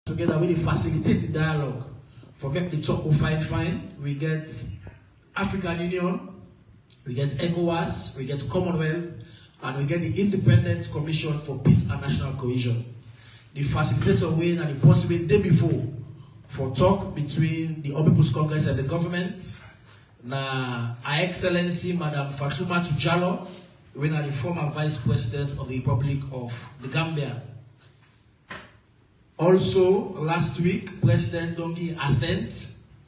together with the facilitated dialogue for make the talk of fine. We get African Union, we get ECOWAS, we get Commonwealth, and we get the Independent Commission for Peace and National Cohesion. The facilitator way and the possible day before for talk between the All People's Congress and the government. Now, Her Excellency Madam Fatoumata Jallow, when the former Vice President of the Republic of the Gambia. Also, last week, President Dongi assent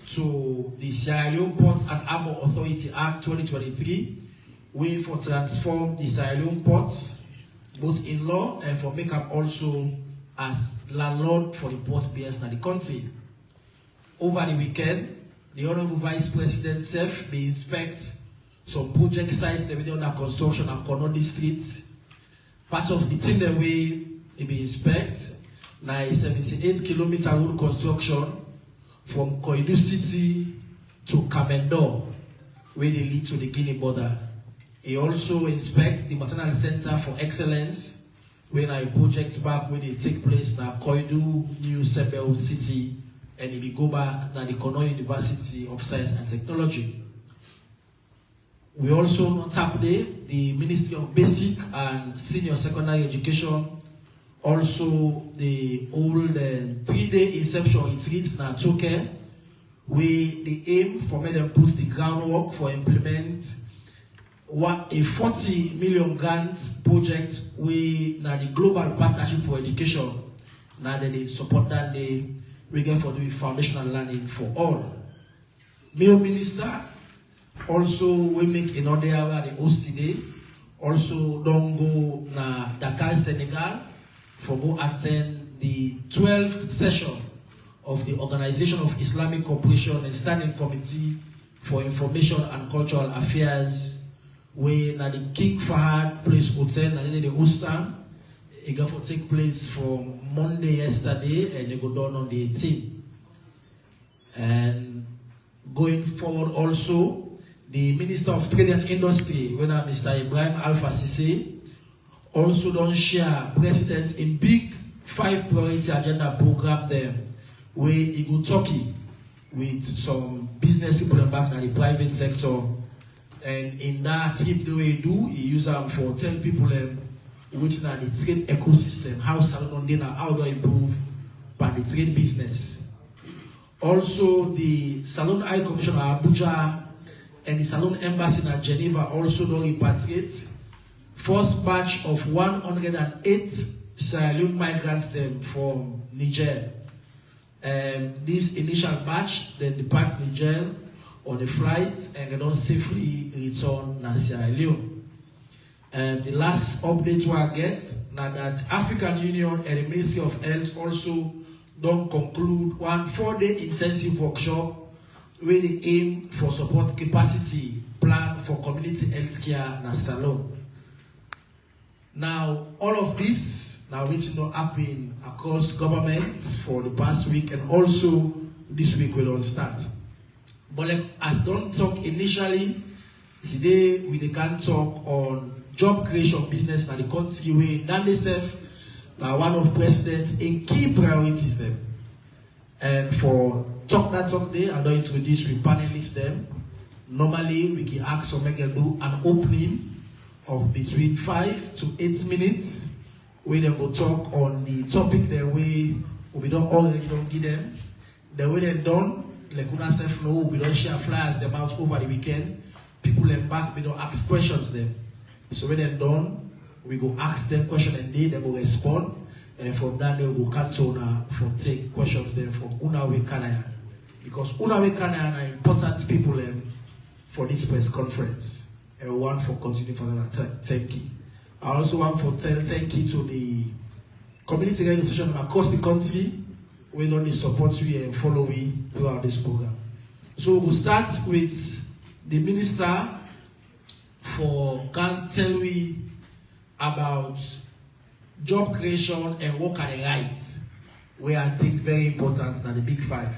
to the Sierra Leone Ports and Harbour Authority Act 2023, way for transform the Sierra Leone ports, both in law and for make up also as landlord for the port bears in the country. Over the weekend, the Honorable Vice President SEF may inspect some project sites that were under construction at Konodi Street. Part of the thing that we be inspect. Now, a 78-kilometer road construction from Koidu City to Kamendo, where they lead to the Guinea border. He also inspect the Maternal Center for Excellence, where a project back where they take place now Koidu, New Sebel City, and he will go back to the Kono University of Science and Technology. We also tap there the Ministry of Basic and Senior Secondary Education. Also, the old 3-day inception retreats now token, where the aim for me them put the groundwork for implement a 40 million grant project with now the Global Partnership for Education. Now that they support that we get for the foundational learning for all. Mayor Minister also we make another where they host today. Also don't go na Dakar, Senegal, for go attend the 12th session of the Organization of Islamic Cooperation and Standing Committee for Information and Cultural Affairs, where na the King Fahad Place Hotel and the Ustam. It got to take place from Monday yesterday and it go down on the 18th. And going forward also, the Minister of Trade and Industry, when Mr. Ibrahim Alpha Sise, also don't share President in big 5 priority agenda program there, where he go talking with some business people back in the private sector. And in that trip the way he do, he use them for tell people which now the trade ecosystem, how to improve by the trade business. Also, the Salon High Commissioner Abuja and the Salon Embassy in Geneva also don't repatriate first batch of 108 Sierra Leone migrants them from Niger. This initial batch then depart Niger on the flight and they don't safely return to Sierra Leone. The last update we get now that African Union and the Ministry of Health also don't conclude one 4-day intensive workshop where they aim for support capacity plan for community health care in Salon. Now, all of this now which happen across governments for the past week and also this week we don't start. But like, as don't talk initially, today we can talk on job creation business in the country where that itself now one of President's in key priorities them. And for talk day, I don't introduce with panelists them. Normally we can ask or make them do an opening of between 5 to 8 minutes where they will talk on the topic the way we don't already don't give them. The way they're done, like we self know, we don't share flyers them out over the weekend. People them back, we don't ask questions them. So when they're done, we go ask them question and they will respond. And from that they will cancel for take questions then from Unawe Kanaya. Because Unawe Kanaya are important people for this press conference. And one for continuing for another thank you. I also want to tell thank you to the community radio station across the country. We don't support you and follow you throughout this program. So we'll start with the minister for can tell we about job creation and work at the rights, where I think very important than the big 5.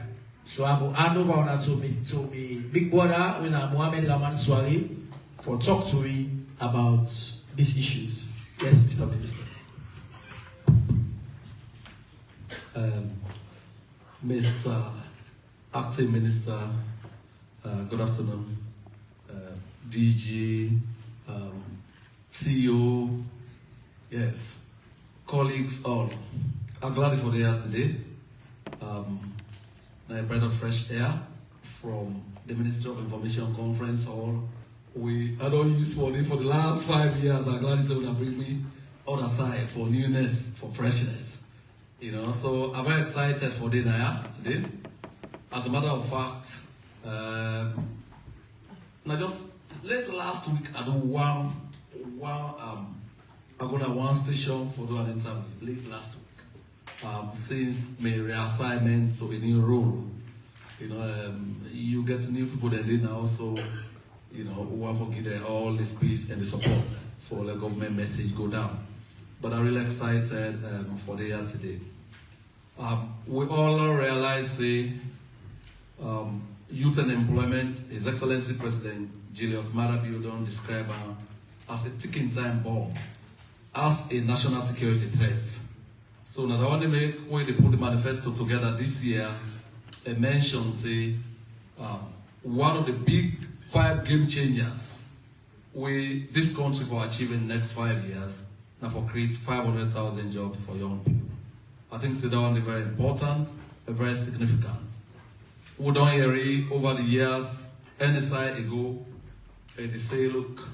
So I will hand over to me big brother when I'm Mohamed Rahman Swari for talk to me about these issues. Yes, Mr. Minister. Mr. Acting Minister, good afternoon, DG, CEO, yes, colleagues all. I'm glad for the air today. I breath of fresh air from the Ministry of Information Conference Hall. I don't use money for the last 5 years. I'm glad it's going to bring me on the side for newness, for freshness. You know, so I'm very excited for the Naya today. As a matter of fact, last week I do one station for doing an interview late last week. Since my reassignment to a new role, you know, you get new people that did now, so you know, we want to give them all the space and the support for the government message go down. But I'm really excited for the year today. We all realize the youth and employment, His Excellency President Julius Maada Bio describe as a ticking time bomb, as a national security threat. So now I want to make, when they put the manifesto together this year, a mention say one of the big 5 game changers this country for achieving next 5 years, now for create 500,000 jobs for young people. I think that one is very important, very significant. We don't hear it over the years, any side ago, they say, look,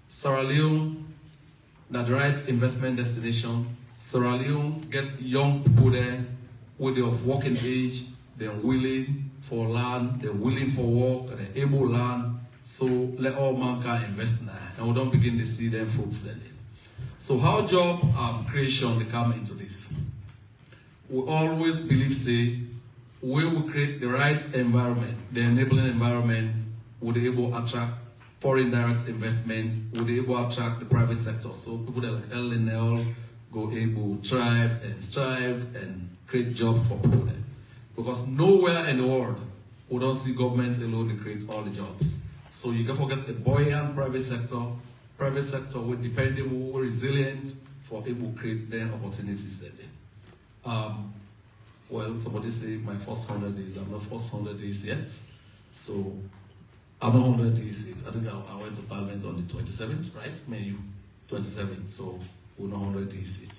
Sierra Leone, not the right investment destination. Sierra Leone gets young people there with their working age, they're willing for land, they're willing for work, they're able land. So let all mankind invest in that, and we don't begin to see them fruits then. So how job creation they come into this? We always believe, say, when we create the right environment, the enabling environment, we'll be able to attract foreign direct investment, we'll be able to attract the private sector. So people that like LNL go able to thrive and strive and create jobs for people there. Because nowhere in the world we don't see governments alone to create all the jobs. So you can forget a buoyant private sector with dependable, resilient, for able to create their opportunities there. Well, somebody say my first 100 days, I'm not first 100 days yet. So I'm not 100 days yet. I think I went to Parliament on the 27th, right? May 27th, so we're not 100 days yet.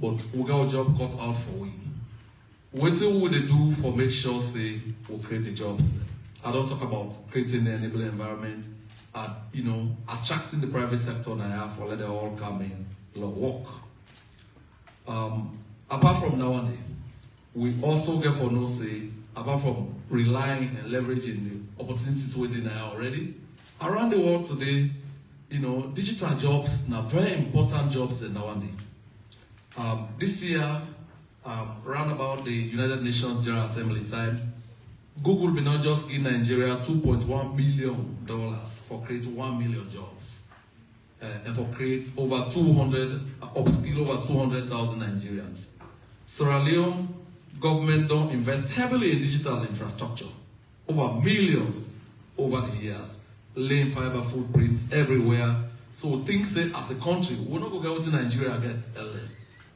But we got a job cut out for we. What will they do for make sure say we'll create the jobs? I don't talk about creating the enabling environment, you know, attracting the private sector now for let them all come in, work. Apart from nowadays, we also get for no say, apart from relying and leveraging the opportunities within now already, around the world today, you know, digital jobs are very important jobs in nowadays. This year, round about the United Nations General Assembly time, Google will not just give Nigeria $2.1 billion for creating 1 million jobs. And for create over 200,000 Nigerians. Sierra Leone government don't invest heavily in digital infrastructure, over millions over the years, laying fiber footprints everywhere. So things say as a country, we're not going to go to Nigeria get LA.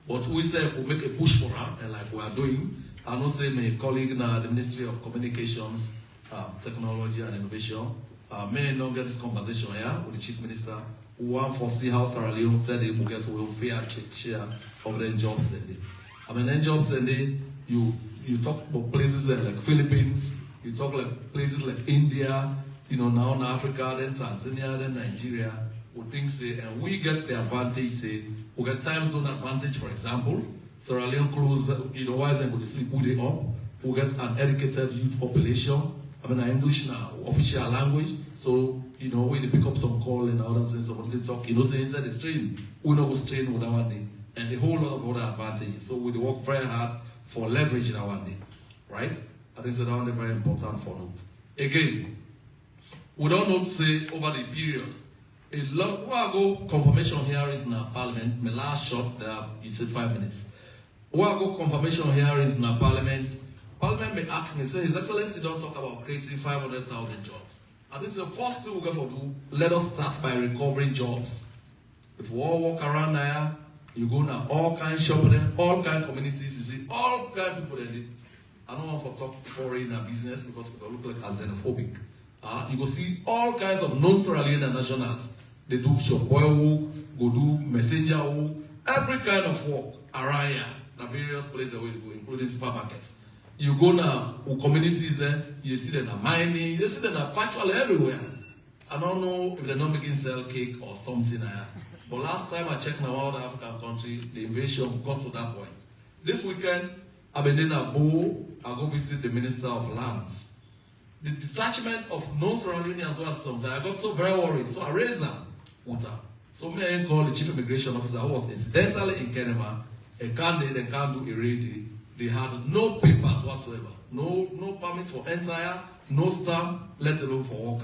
But we say if we make a push for her, and like we are doing, I know say my colleague in the Ministry of Communications, Technology and Innovation, may not get this conversation here with the Chief Minister, who want to see how Sierra Leone said they will get a fair share of the jobs then. I mean, then jobs then you talk about places like Philippines, you talk like places like India, you know, now in Africa, then Tanzania, then Nigeria, we think say, and we get the advantage, say, we get time zone advantage, for example. Sierra Leone close, you know, why is they go to sleep, put it up. We get an educated youth population. I mean, English now, official language. So, you know, when they pick up some call and other things, somebody talk, you know, say inside the stream, we know what's trained with our day. And a whole lot of other advantages. So we work very hard for leveraging our day, right? I think so that one is very important for us. Again, we don't know say over the period. A lot while ago confirmation hearings in our parliament, my last shot there, you said 5 minutes. While ago confirmation hearings in our parliament may ask me, say, His Excellency don't talk about creating 500,000 jobs. I think the first thing we're going to do, let us start by recovering jobs. If we all walk around there, you go now, all kinds of shopping, all kinds of communities, you see, all kinds of people there. I don't want to talk foreign business because it will look like as xenophobic. You go see all kinds of non-Sierra Leone nationals. They do shop boy work, go do messenger work, every kind of work around here. The various places where you go, including supermarkets. You go now, communities there, you see them mining, you see them virtually everywhere. I don't know if they're not making sell cake or something. But last time I checked my other African country, the invasion got to that point. This weekend, I've been in Abo, I go visit the Minister of Lands. The detachment of non-Sierra Leoneans was something. I got so very worried. So I raised them with her. So me I called the Chief Immigration Officer who was incidentally in Kenema. They can't do a raid. They had no papers whatsoever. No permit for entire, no stamp, let alone for work.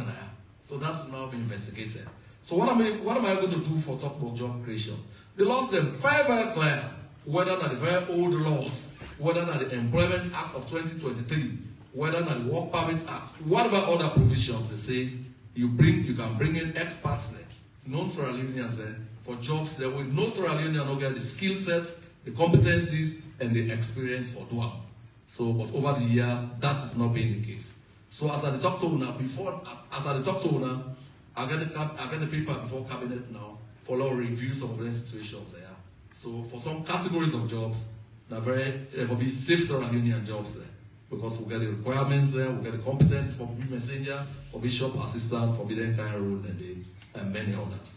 So that's now being investigated. So what am I going to do for top job creation? The laws them very clear, whether that the very old laws, whether that the Employment Act of 2023, whether that the Work Permit Act, whatever other provisions they say, you can bring in experts there, non-Sierra Leoneans there, for jobs there with no Sierra Leonean not get the skill sets, the competencies, and the experience for doing. So, but over the years, that is not being the case. So as I talk to now, I get the paper before cabinet now, follow reviews of the situations there. So for some categories of jobs, there will be safe Sierra Leonean jobs there. Because we get the requirements there, we get the competencies for messenger, for bishop assistant, for the kind of role and many others.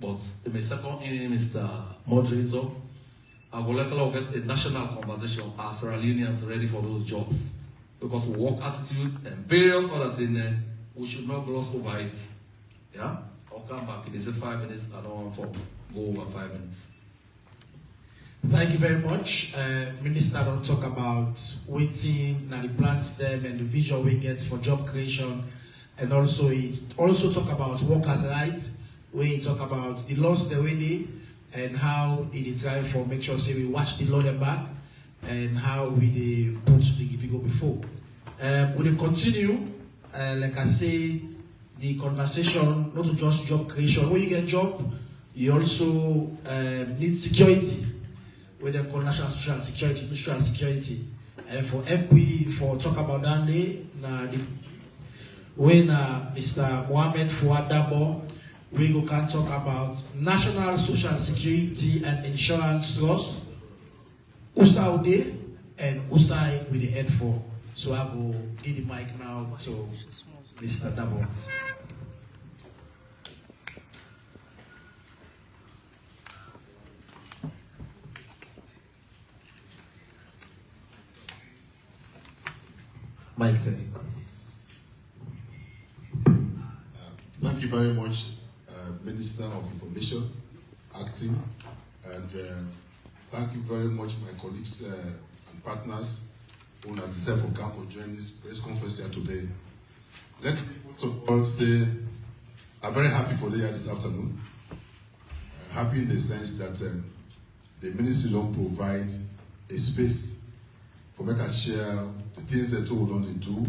But in my second in Mr. Moderator, I would like to get a national conversation as Sierra Leoneans ready for those jobs. Because work attitude and various other things, we should not gloss over it. Yeah? I'll come back in 5 minutes, I don't want to go over 5 minutes. Thank you very much. Minister don't talk about waiting, now the plans them and the vision we get for job creation, and also it talk about workers' rights, where he talk about the laws the way they and how it try for make sure say we watch the law them back and how we put the figure before. We will continue, like I say, the conversation not to just job creation. When you get a job, you also need security. With the national social security, for MP for talk about that day, when Mr. Mohamed Fouad Dabo, we can talk about National Social Security and Insurance Trust, USAID and USAID with the head for. So I will give the mic now to Mr. Dabo. Mike, thank you very much, Minister of Information, Acting, and thank you very much, my colleagues and partners who have decided to come for joining this press conference here today. Let me first of all say I'm very happy for the here this afternoon. Happy in the sense that the ministry don't provide a space for make us share the things that we don't do,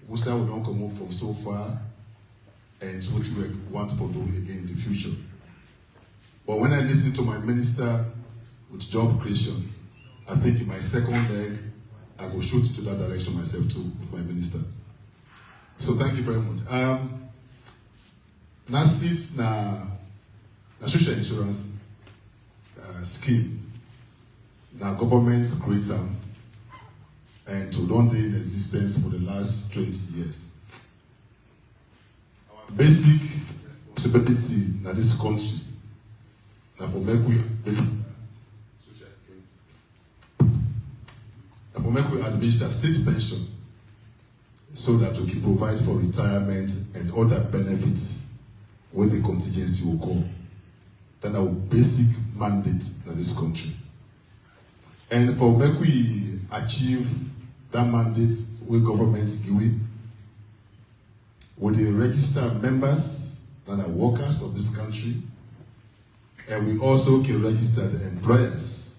we don't come up from so far, and what we want to do again in the future. But when I listen to my minister with job creation, I think in my second leg, I will shoot to that direction myself too with my minister. So thank you very much. Now sits na social insurance scheme. Now government create them and to don't be in existence for the last 20 years. Our basic responsibility in this country now for make we social security. Now for make we administer state pension so that we can provide for retirement and other benefits when the contingency will come. That's our basic mandate in this country. And for make we achieve that mandate with government giving, with the register members that are workers of this country, and we also can register the employers,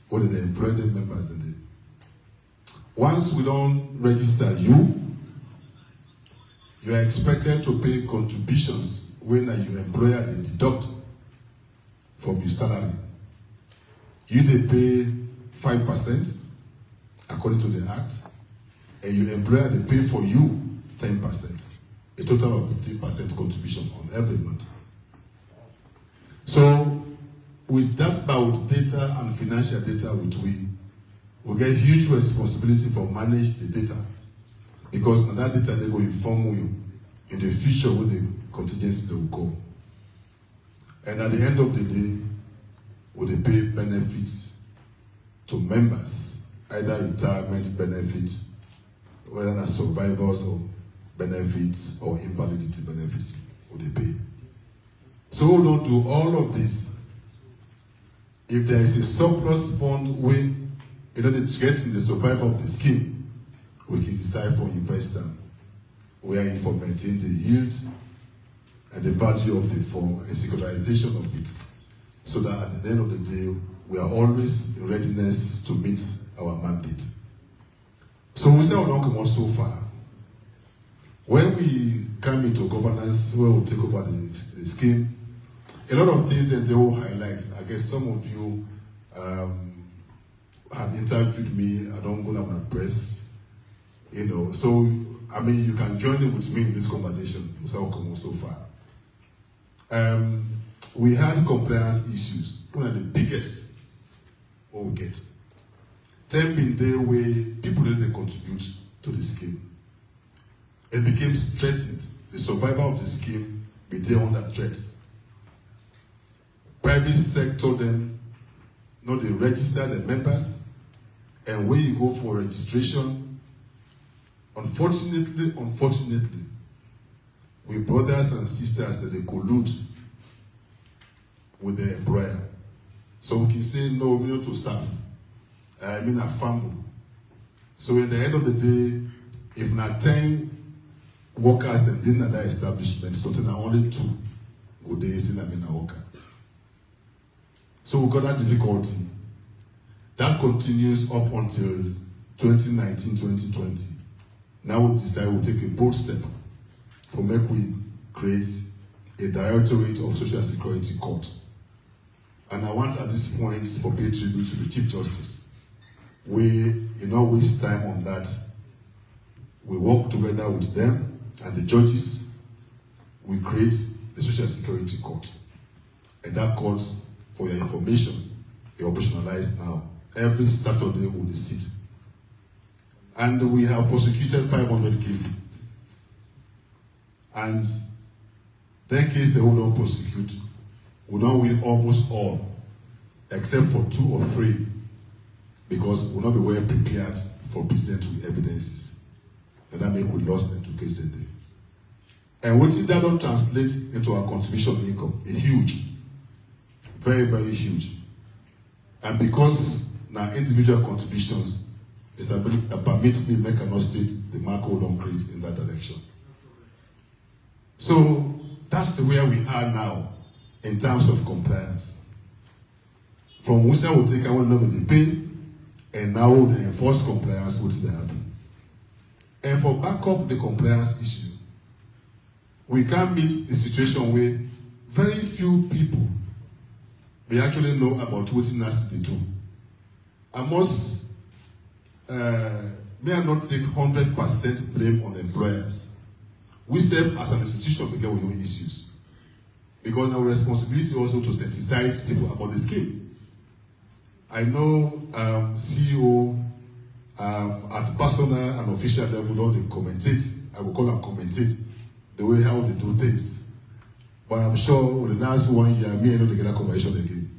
or the employed members in it. Once we don't register you, you are expected to pay contributions when your employer they deduct from your salary. You they pay 5% according according to the Act, and your employer, they pay for you 10%, a total of 50% contribution on every month. So, with that about data and financial data, which we get huge responsibility for manage the data, because now that data they will inform you in the future with the contingencies that will go. And at the end of the day, will they pay benefits to members, either retirement benefits, whether that's survivors or benefits or invalidity benefits, will they pay. So we don't do all of this. If there is a surplus fund we in order to get in the survival of the scheme, we can decide for investor where for maintain the yield and the value of the fund and securitization of it, so that at the end of the day, we are always in readiness to meet our mandate. So we say we don't come so far. When we come into governance, when we take over the scheme, a lot of things that they will highlight. I guess some of you have interviewed me. I don't go down the press, So I mean, you can join in with me in this conversation. We say we come so far. We had compliance issues. One of the biggest we get. 10 been there where people didn't contribute to the scheme. It became threatened. The survival of the scheme be there under threat. Private sector then, they register the members, and when you go for registration, unfortunately, with brothers and sisters that they collude with the employer. So we can say, no, we need to staff. I mean a family. So at the end of the day, if not 10 workers that didn't have that establishment, something are only 2 good days in a worker. So we got that difficulty. That continues up until 2019, 2020. Now we decide we'll take a bold step for make we create a Directorate of Social Security Court. And I want at this point for pay tribute to the Chief Justice. We waste time on that. We work together with them and the judges. We create the Social Security Court. And that court, for your information, is operationalized now. Every Saturday we sit. And we have prosecuted 500 cases. And that case they will not prosecute. We don't win almost all, except for 2 or 3, because we'll not be well prepared for presenting with evidences. And that make we lost into case today. And what if that don't translate into our contribution income? A huge, very, very huge. And because now individual contributions is ability that permits me make an state the macro don't create in that direction. So that's where we are now in terms of compliance. From which I will take our number to pay, and now the enforce compliance what they happen. And for backup the compliance issue, we can meet the situation where very few people may actually know about what NASI they do. I must may I not take 100% blame on employers. We serve as an institution to get with your issues. Because our responsibility also to sensitize people about the scheme. I know CEO at personal and official level don't they commentate, I will call them commentate, the way how they do things. But I'm sure with the last 1 year, me and know they get a conversation again.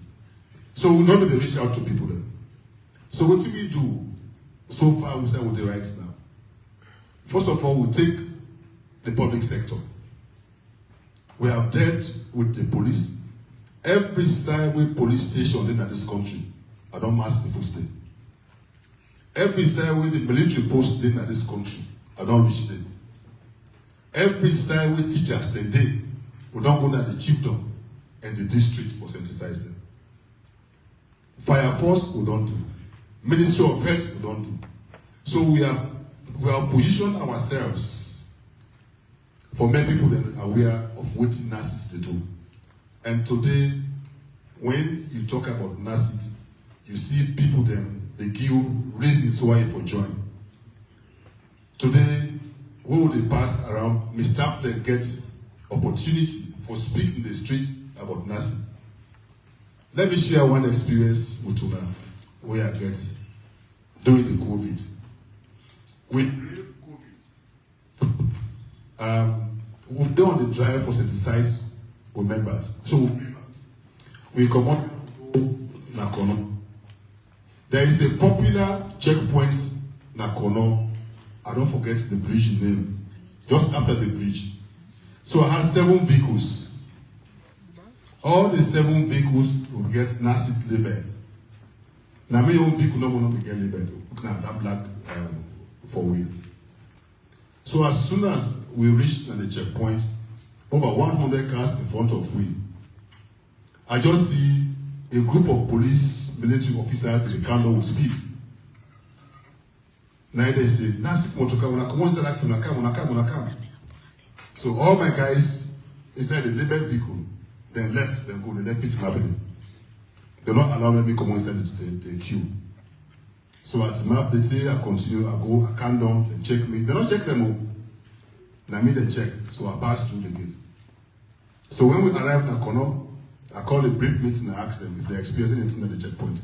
So we know that they reach out to people then. So what do we do? So far we start with the rights now. First of all, we take the public sector. We have dealt with the police. Every sideway police station in this country, I don't mask people stay. Every sideway the military post in this country, I don't reach them. Every sideway teachers today, we don't go to the chiefdom and the district for sensitize them. Fire force, we don't do. Ministry of Health, we don't do. So we have positioned ourselves for many people that are aware of what NASIT they do. And today, when you talk about NASIT, you see people then the queue raise its way for joy. Today, we will pass around, Mr. Staff get opportunity for speaking in the street about nursing. Let me share one experience with you now, where I get during the COVID. With COVID, we've done the drive for synthesize with members. So we come on Nakono. There is a popular checkpoint Nakono. I don't forget the bridge name. Just after the bridge. So I had 7 vehicles. All the 7 vehicles will get NACIT label. Now my own vehicle no will get labeled. That black 4-wheel. So as soon as we reached the checkpoint, over 100 cars in front of we. I just see a group of police, military officers in the counter with speed. Now they say, NACIT motoka unakam. So all my guys inside the labeled vehicle, then left, then go, they left it happening. They don't allow me to come inside the queue. So at map they say I continue, I go, I count down, they check me. They don't check them all. Now me they check. So I pass through the gate. So when we arrive in Nakono, I call a brief meeting and ask them if they're experiencing anything at the checkpoint.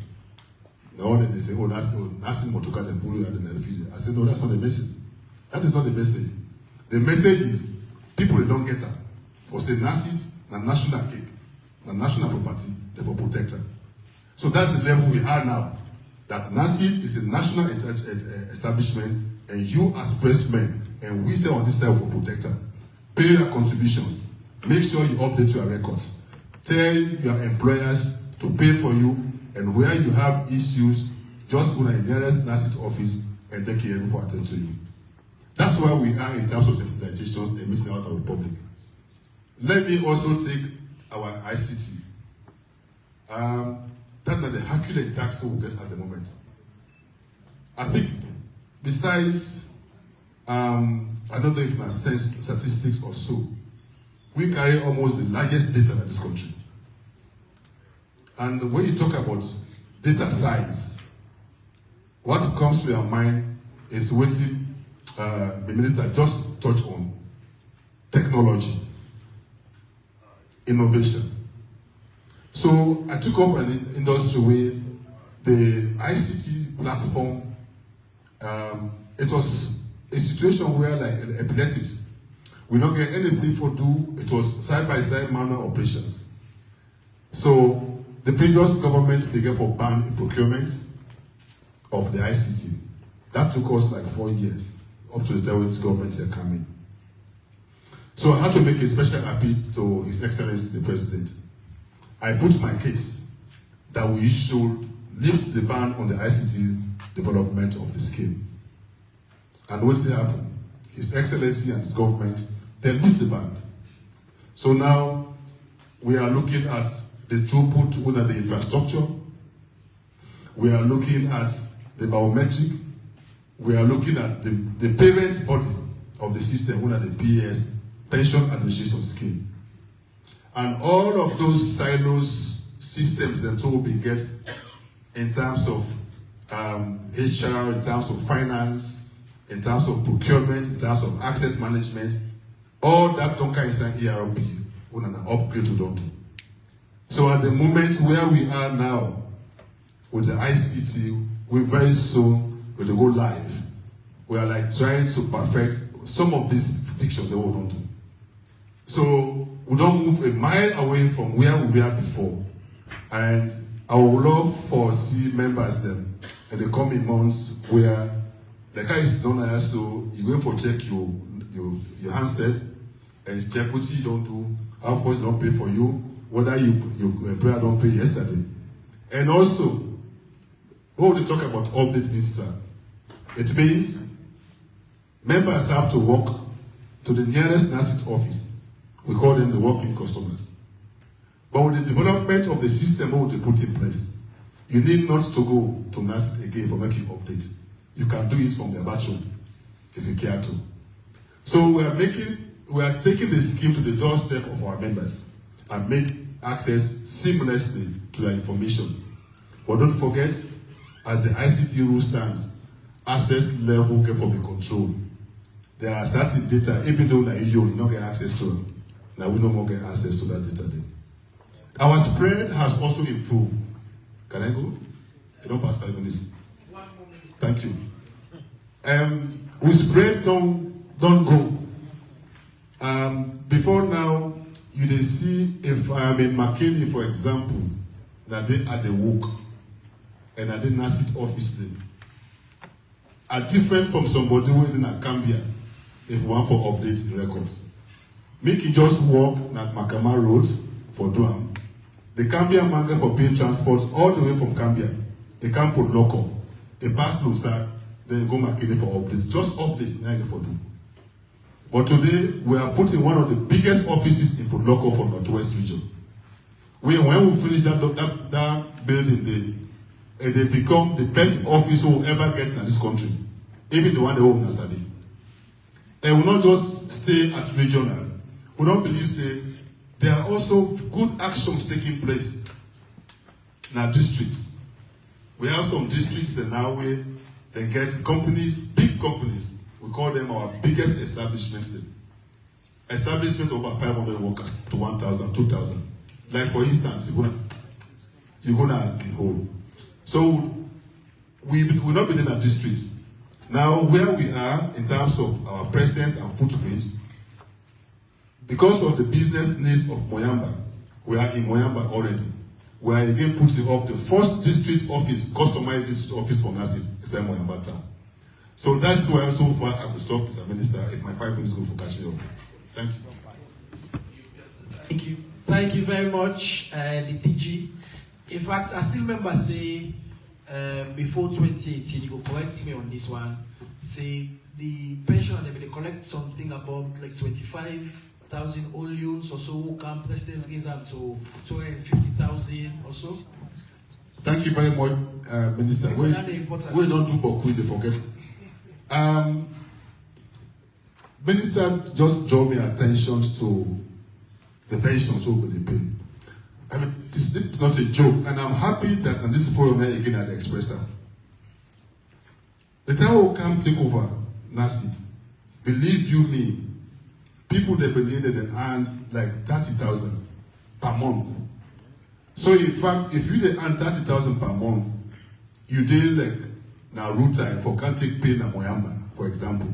They say, oh, that's motoka they pull you at the LFD. I said, no, that's not the message. That is not the message. The message is people they don't get her. Or say NACIT, na national cake, na national property, they will protect her. So that's the level we are now. That NACIT is a national establishment, and you as pressmen, and we say on this side will protect her. Pay your contributions. Make sure you update your records. Tell your employers to pay for you, and where you have issues, just go to the nearest NACIT office and they can attend to you. That's where we are in terms of sensitizations and missing out on the public. Let me also take our ICT. That's not the Herculean tax we will get at the moment. I think besides, I don't know if my sense statistics or so, we carry almost the largest data in this country. And when you talk about data size, what comes to your mind is what the minister just touched on: technology, innovation. So I took up an industry where the ICT platform, it was a situation where, like epileptics, we don't get anything for do. It was side-by-side manual operations. So the previous government began for ban in procurement of the ICT. That took us like 4 years, up to the time when this government are coming. So I had to make a special appeal to His Excellency the President. I put my case that we should lift the ban on the ICT development of the scheme. And what's happened? His Excellency and his government, they lift the ban. So now we are looking at the throughput under the infrastructure. We are looking at the biometric. We are looking at the parents' body of the system under the PS, Pension Administration Scheme. And all of those silos, systems that will be get in terms of HR, in terms of finance, in terms of procurement, in terms of asset management, all that don't come inside ERP, on an upgrade to don't do. So at the moment where we are now with the ICT, we very soon will go live. We are like trying to perfect some of these pictures that we don't do. So we don't move a mile away from where we were before. And I would love for see members then in the coming months where the car is done there, so you go for check your handset and check what you don't do, how much don't pay for you, whether your employer don't pay yesterday. And also, when we talk about update minister, it means members have to walk to the nearest NACIT office. We call them the walk-in customers. But with the development of the system what they put in place, you need not to go to NACIT again for making updates. You can do it from the bathroom if you care to. So we are taking the scheme to the doorstep of our members and make access seamlessly to their information. But don't forget, as the ICT rule stands, access level get for be controlled. There are certain data, even though like you not get access to them. Now we no more get access to that data then. Our spread has also improved. Can I go? I don't pass 5 minutes. 1 more minute. Thank you. We spread don't go. Before now, you dey see if I am in McKinney, for example, that they at the work and at the NACIT office there are different from somebody who in a Cambia if you want for updates in records. Make you just walk at Makama Road for Duam. The Cambia market for paying transport all the way from Cambia. They can't put local. They pass closer, then go McKinney for updates. Just update now for do. But today we are putting one of the biggest offices in Port Local for Northwest region. When we finish that building, they become the best office we will ever get in this country. Even the one they own yesterday. And we will not just stay at regional. We don't believe say there are also good actions taking place in our districts. We have some districts that now where they get companies, big companies. We call them our biggest establishments. Establishment over 500 workers to 1,000, 2,000. Like for instance, you're gonna hold. So we will not be in a district. Now where we are in terms of our presence and footprint, because of the business needs of Moyamba, we are in Moyamba already. We are again putting up the first district office, customized district office for NACIT inside Moyamba town. So that's why so far I will stop, Mr. Minister, if my 5 minutes go for catch me up. Thank you. Thank you. Thank you very much, the DG. In fact, I still remember say before 2018, you go correct me on this one, say the pension, they collect something about like 25,000 onlyons or so, who come presidents gives them to 250,000 or so. Thank you very much, Minister. We don't do Boku, they forget. Minister just draw me attention to the pensions over the pay. I mean, it's not a joke, and I'm happy that on this forum again at the Expressor. The time will come take over NACIT. Believe you me, people that believe that they earn like 30,000 per month. So in fact, if you they earn 30,000 per month, you did like now route time for can't take pay na Moyamba, for example.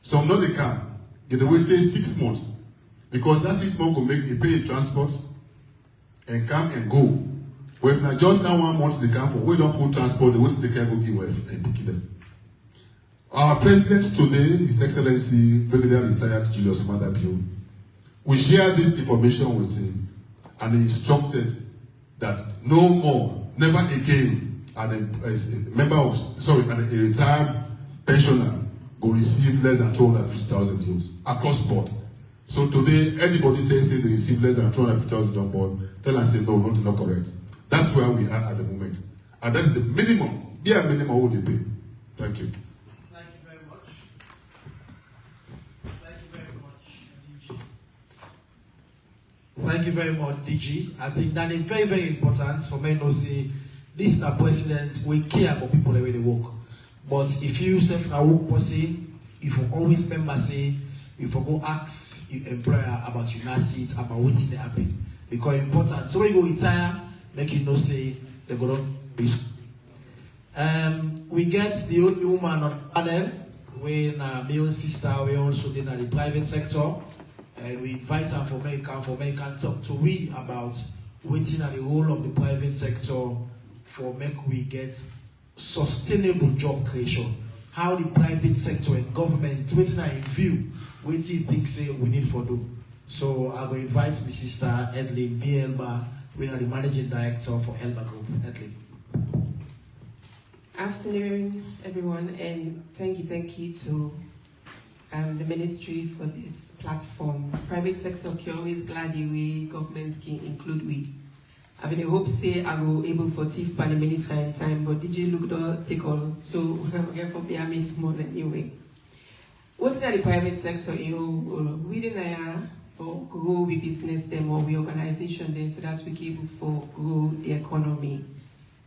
Some know they come. They wait say 6 months. Because that 6 months will make a pay in transport and come and go. But if not just now 1 month they come for, we don't put transport, they wait till they can go give wife and pick them. Our president today, His Excellency, Brigadier Retired Julius Madabio, we share this information with him and he instructed that no more, never again, a retired pensioner will receive less than 250,000 euros across board. So today, anybody tells you they receive less than 250,000 on board, tell us say no, not correct. That's where we are at the moment. And that is the minimum, bare minimum what they pay. Thank you. Thank you very much. Thank you very much, DG. Thank you very much, DG. I think that is very, very important for me to say this is the president, we care about people the way they work. But if you yourself a work person, if you always remember say, if you go ask your employer about your NACIT, about what's in the happen. Because it's important. So when you go retire, make you know say they go on risk. We get the only woman on the panel, when my own sister, we also in the private sector. And we invite her for American talk to we about what's in the role of the private sector for make we get sustainable job creation. How the private sector and government, waiting in view, waiting things say we need for do. So I will invite my sister Edlin B. Elba, we are the managing director for Elba Group. Edlin. Afternoon, everyone, and thank you to the ministry for this platform. Private sector can always glad the way government can include we. I've been a hope say I will able for thief by the minister in time, but did you look the take all? So therefore be a miss more than anyway. What's that the private sector, we didn't for grow we business them or we organization them so that we can able for grow the economy.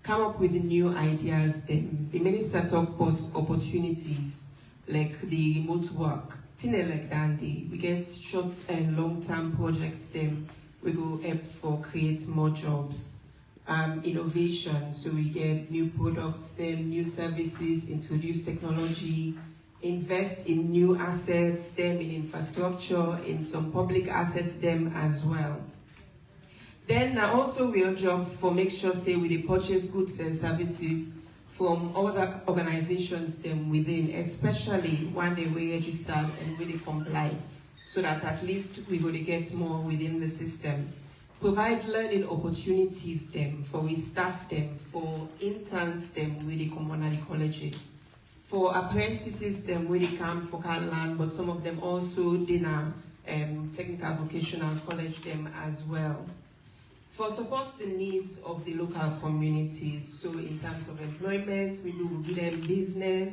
come up with new ideas, the many startup opportunities, like the remote work, things like that. We get short and long-term projects, then we go help for create more jobs. Innovation, so we get new products, then new services, introduce technology, invest in new assets, them in infrastructure, in some public assets, them as well. Then also we are job for make sure say we dey purchase goods and services from other organizations them within, especially when they were registered and really comply, so that at least we will get more within the system. Provide learning opportunities them for we staff them, for interns them with the community colleges, for apprentices them where they come for land, but some of them also did technical vocational college them as well. For support the needs of the local communities, so in terms of employment, we will give them business,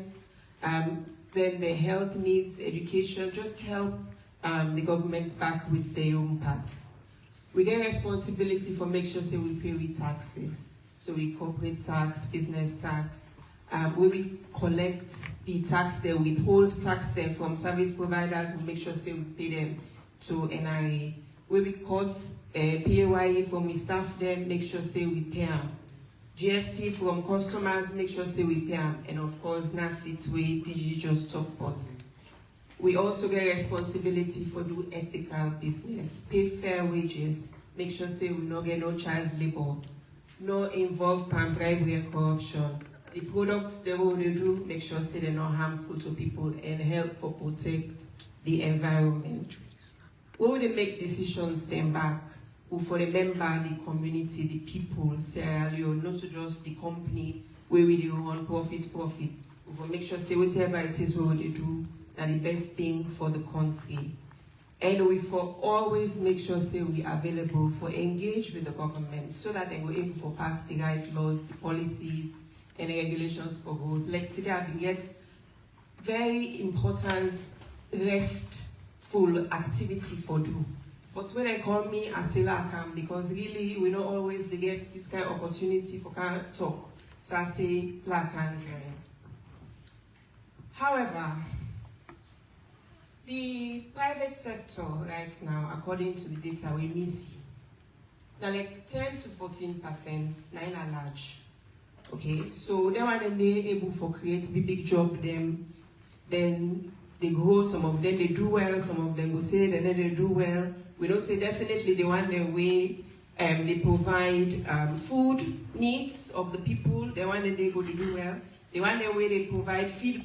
then the health needs, education, just help the government back with their own parts. We get responsibility for make sure say we pay with taxes, so we corporate tax, business tax, where we collect the tax there, withhold tax there from service providers, we make sure say we pay them to NRA. Where we cut PAYE from we staff them, make sure say we pay them. GST from customers, make sure say we pay them. And of course, NACIT we digital stock pots. We also get responsibility for do ethical business, pay fair wages, make sure say we not get no child labor, no involve palm bribery and corruption. The products they will do, make sure say they're not harmful to people and help for protect the environment. We will make decisions then back, we for remember the community, the people, Sierra Leone, not to just the company where we do on profit. We will make sure say whatever it is we will do, that the best thing for the country. And we for always make sure say we are available for engage with the government so that they will able to pass the right laws, the policies, and the regulations for growth. Like today I've been get very important restful activity for do. But when they call me, I say like because really we don't always get this kind of opportunity for kind of talk. So I say like and join. However, the private sector right now, according to the data we miss, they're like 10 to 14%, nine are large. Okay, so they want they able for create big job them, then they grow, some of them they do well, some of them go say then they do well. We don't say definitely they want their way, they provide food needs of the people, they want they go to do well. They want their way they provide feel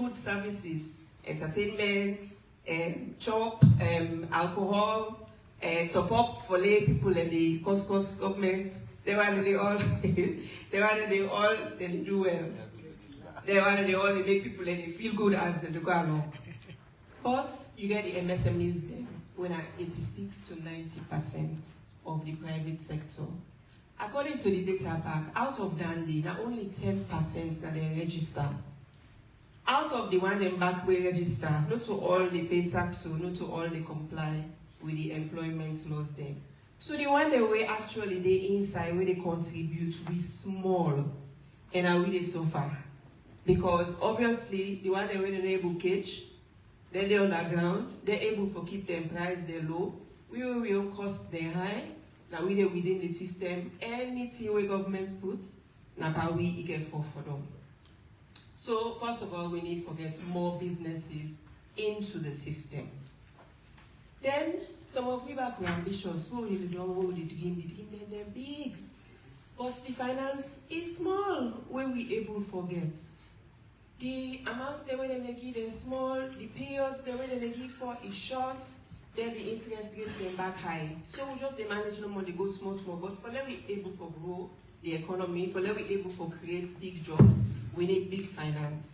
good services, entertainment, chop, alcohol, top up for lay people and the cost government. They want they all they do well. They want they all they make people and they feel good as they go along. But you get the MSMEs there, when are 86 to 90% of the private sector. According to the data back, out of Dandy, not only 10% that they register. Out of the one them back we register, not to all they pay tax, so not to all they comply with the employment laws there. So the one that we actually they inside where they contribute with small and are really so far. Because obviously the one that we don't able to catch, then they're underground, they're able to keep their price they low, we will cost they high, now we within the system, anything we government puts, now we get for them. So first of all, we need to get more businesses into the system. Then some of we back were ambitious. We really don't want the dream then they're big. But the finance is small where we able to forget. The amounts they when they give is small, the periods they when they give for is short, then the interest rates them back high. So we just manage no money go small, but for them we able to grow the economy, for them we able to create big jobs, we need big finance.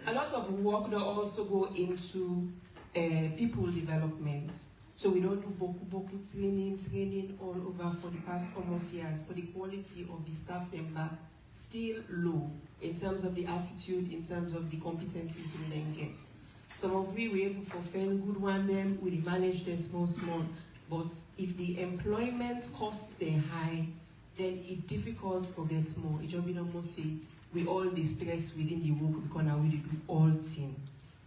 A lot of work that also go into people development. So we don't do boku training all over for the past almost years, but the quality of the staff them back still low in terms of the attitude, in terms of the competencies we then get. Some of we were able to fulfill good one them, we manage them small, but if the employment cost they high, then it's difficult to get more. It just be almost say we all the stress within the work because now we do all things.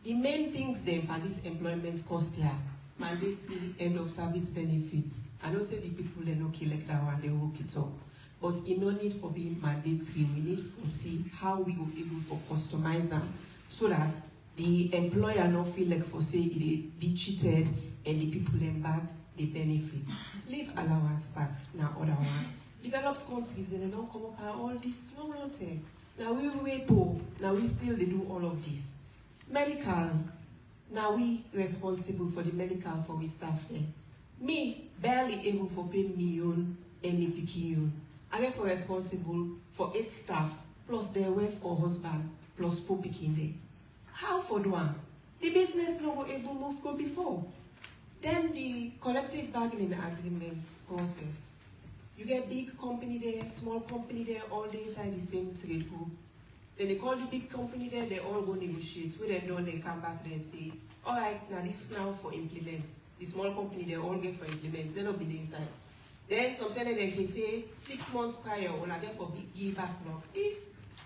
The main things then for this employment cost here, mandatory end of service benefits. I don't say the people they no kill like that one, they work it up. But in no need for being mandatory, we need to see how we will able to customize them so that the employer not feel like for say they be cheated and the people then back the benefits. Leave allowance back now other one. Developed countries and they don't come up all this long term. Now we wait poor, now we still they do all of this. Medical, now we responsible for the medical for we staff there. Me barely able for pay me own and me picking I get for responsible for 8 staff plus their wife or husband plus 4 picking there. How for the one? The business no go able move go before. Then the collective bargaining agreement process. You get big company there, small company there, all they inside the same trade group. Then they call the big company there, they all go negotiate. When they done, they come back there and say, all right, now this now for implement. The small company, they all get for implement. They don't be the inside. Then sometimes they can say 6 months prior, when I get for big give back now.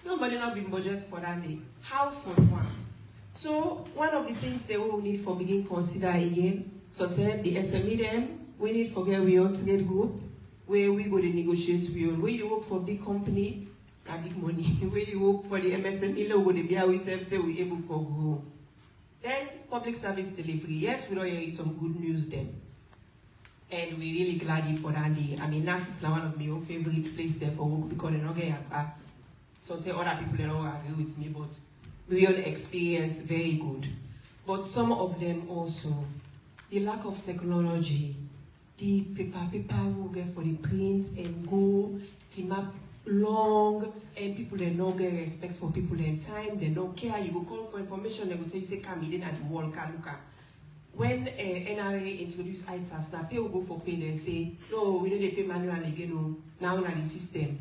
Nobody not been budget for that day. How for one? So one of the things they will need for begin consider again, sometimes the SME them, we need to get we own trade group, where we go to negotiate with you. Where you work for big company, big money. Where you work for the MSME, logo the BIA we able for grow. Then public service delivery. Yes, we don't hear some good news then. And we're really glad for that day. I mean, that's it's one of my own favorite places there for work because they don't get back. So other people they don't agree with me, but real experience very good. But some of them also, the lack of technology, the paper we get for the print and go, the map long, and people they don't get respect for people in time, they don't care. You go call for information, they go say you say come in at the wall, look at. When NRA introduce ITAS, now people go for pay and say, no, we don't pay manual again, no, now in the system.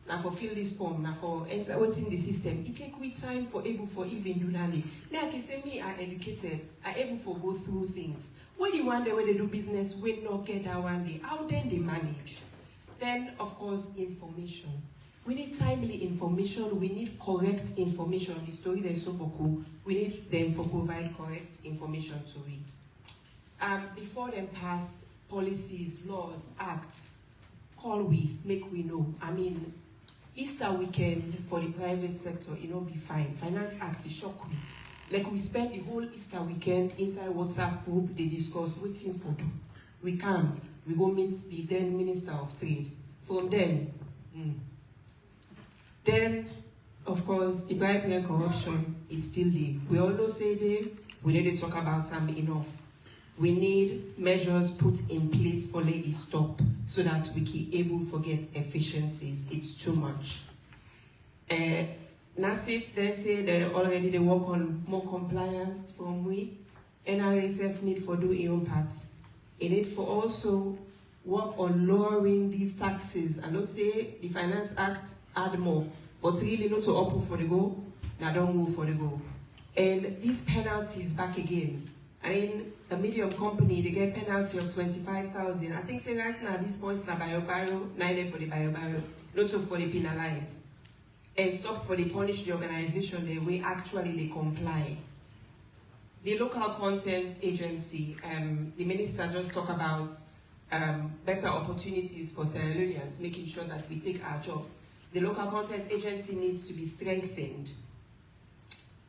Now for fill this form, now for enter what's in the system. It take we time for able for even do that. Now I can say me are educated, are able for go through things. When you one day when they do business, we not get that one day. How then they manage? Then of course information. We need timely information, we need correct information. The story that is so cool, we need them to provide correct information to we. Before them pass policies, laws, acts, call we, make we know. I mean, Easter weekend for the private sector, it will be fine. Finance Act is shock me. Like we spend the whole Easter weekend inside WhatsApp group, they discuss what things to do. We come, we go meet the then Minister of Trade. From then, Then, of course, the bribery and corruption is still there. We always say there, we need to talk about them enough. We need measures put in place for let it stop so that we can able to get efficiencies. It's too much. NACIT, they say they work on more compliance from we. NRSF need for do its own part. It need for also work on lowering these taxes. I don't say the Finance Act add more, but really not to open for the goal, now don't move for the goal. And these penalties back again. I mean, a medium company, they get penalty of 25,000. I think say right now at this point it's a bio, neither for the bio, not so for the penalize. And stop for the punish the organization the way actually they comply. The local content agency, the minister just talked about better opportunities for Sierra Leoneans, making sure that we take our jobs. The local content agency needs to be strengthened.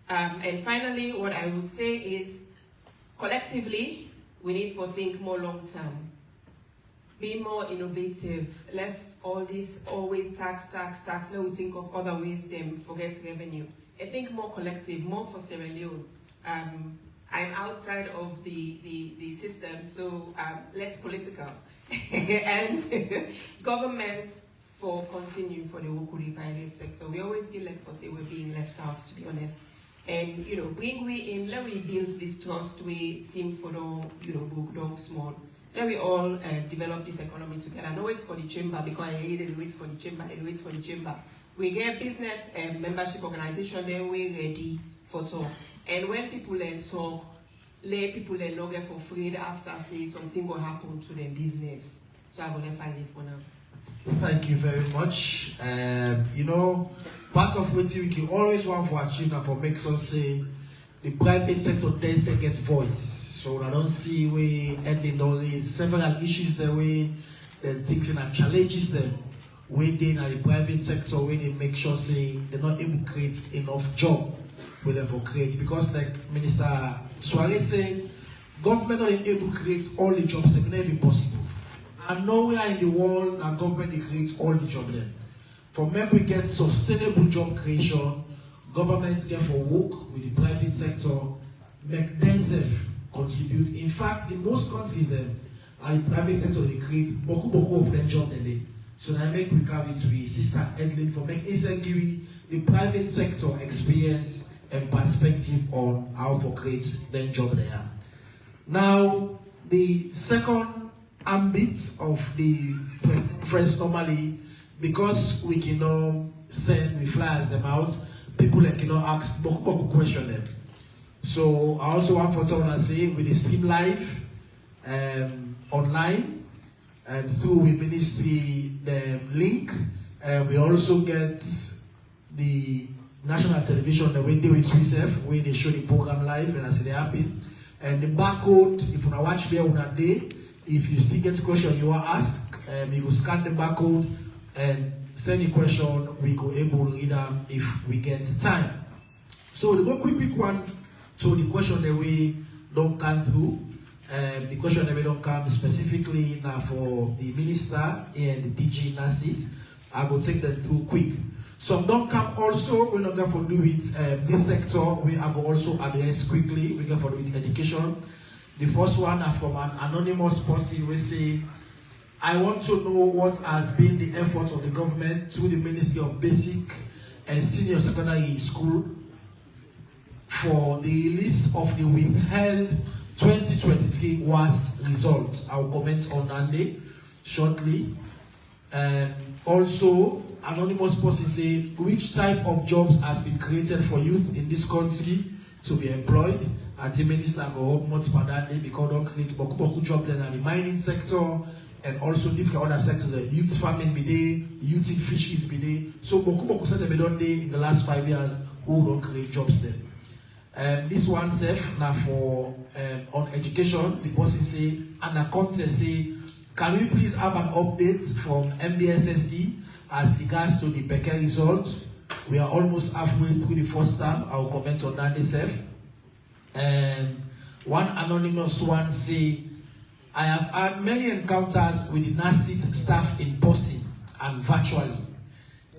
And finally, what I would say is, collectively, we need to think more long term. Be more innovative. Left all this always tax. Now we think of other ways them forget revenue. And think more collective, more for Sierra Leone. I'm outside of the system, so less political. And government for continuing for the Wokuri private sector. We always feel like for say we're being left out, to be honest. And bring we in, let we build this trust we seem for the book dog small. Let we all develop this economy together. No wait for the chamber because I really wait for the chamber, they wait for the chamber. We get business membership organization, then we're ready for talk. And when people then talk, let people then not get afraid after say something will happen to their business. So I will finally for now. Thank you very much. You know, part of what we can always want for achieve and for makes us say the private sector tends to get voice. So I don't see where Edlin always several issues the way then things and challenges them within the private sector where they make sure say they're not able to create enough job with them for create, because like Minister Suarez say, government not able to create all the jobs, they're never possible. And nowhere in the world that government creates all the jobs there. For make we get sustainable job creation, government get for work with the private sector, make themselves contribute. In fact, in most countries them, and the private sector they create boku of them job they. So now make we carry it to Sister Edlin for make give the private sector experience and perspective on how to create their job there. Now, the second ambit of the conference normally, because we cannot send, we flyers them out, people cannot ask boku question them. So I also want to say with the stream live online and through the ministry link, we also get the national television the way they with yourself, where they show the program live and as it happen. And the barcode, if you watch there on a day, if you still get a question you want to ask, you will scan the barcode and send a question, we go able to read them if we get time. So we go quick one to the question that we don't come through. The question that we don't come specifically now for the minister and the DG in that seat. I will take them through quick. Some don't come also, we're not going to do it. This sector, we are going to also address quickly. We're going to do it education. The first one are from an anonymous person. We say, I want to know what has been the effort of the government through the Ministry of Basic and Senior Secondary School for the release of the withheld 2023 was result. I'll comment on that day shortly. And also, anonymous person say, which type of jobs has been created for youth in this country to be employed? And the minister go hope much for that day because don't create boku job in the mining sector and also different other sectors, the youth farming be there, youth in fisheries be there. So boku said they done there in the last 5 years who don't create jobs there. This one safe now for on education, the person say, and the contest say, can we please have an update from MDSSE as regards to the PECA results? We are almost halfway through the first term. I will comment on that itself. And one anonymous one say, I have had many encounters with the NASIT staff in person and virtually.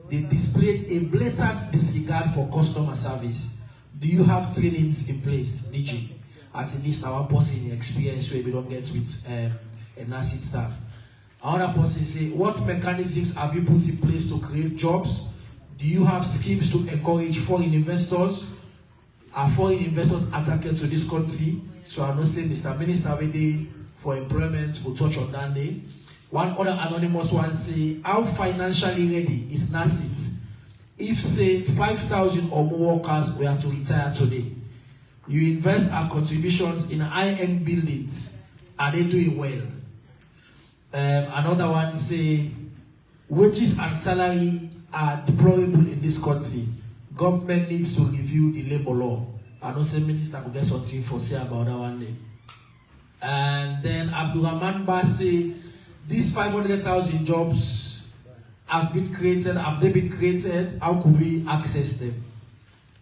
They displayed a blatant disregard for customer service. Do you have trainings in place, DG? At least our person experience where we don't get with a NASIT staff. Another person say, what mechanisms have you put in place to create jobs? Do you have schemes to encourage foreign investors? Are foreign investors attracted to this country? So I'm not saying Mr. Minister ready for employment will touch on that day. One other anonymous one say, how financially ready is NASIT? If say 5,000 or more workers were to retire today, you invest our contributions in high-end buildings, are they doing well? Another one say, wages and salary are deplorable in this country. Government needs to review the labor law. I don't say minister will get something for say about that one day. And then Abdurrahman Ba say, these 500,000 jobs have been created. Have they been created? How could we access them?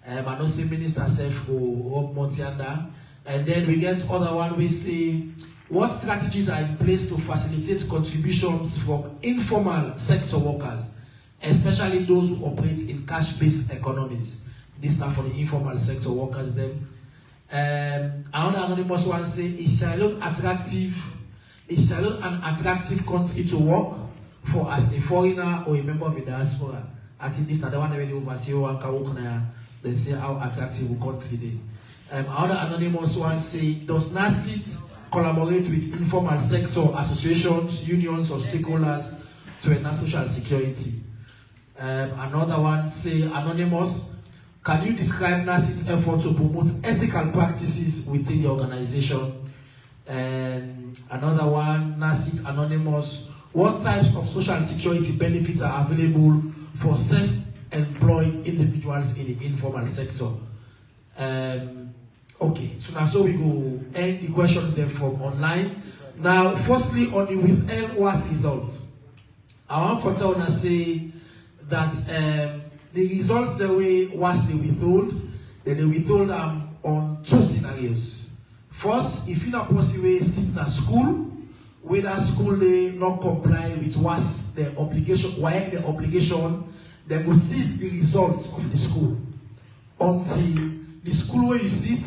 I don't say minister self go up Montianda. And then we get other one we say, what strategies are in place to facilitate contributions from informal sector workers, especially those who operate in cash-based economies? This is for the informal sector workers then. Another anonymous one say, is Sierra Leone an attractive country to work for as a foreigner or a member of the diaspora? I think this is the one that we oversee one can work now, then say how attractive a country they. Another anonymous one say, does NASIT collaborate with informal sector associations, unions or stakeholders to enhance social security? Another one say, anonymous, can you describe NASIT's effort to promote ethical practices within the organization? And another one, NASIT anonymous, what types of social security benefits are available for self-employed individuals in the informal sector. Okay, so now we go end the questions then from online. Now, firstly, on the withheld WAS results, I want to tell say that the results the way WAS they withhold, then they withhold on two scenarios. First, if you not possibly sit in a school, where that school they not comply with WAS the obligation, the obligation, they will cease the result of the school until the school where you sit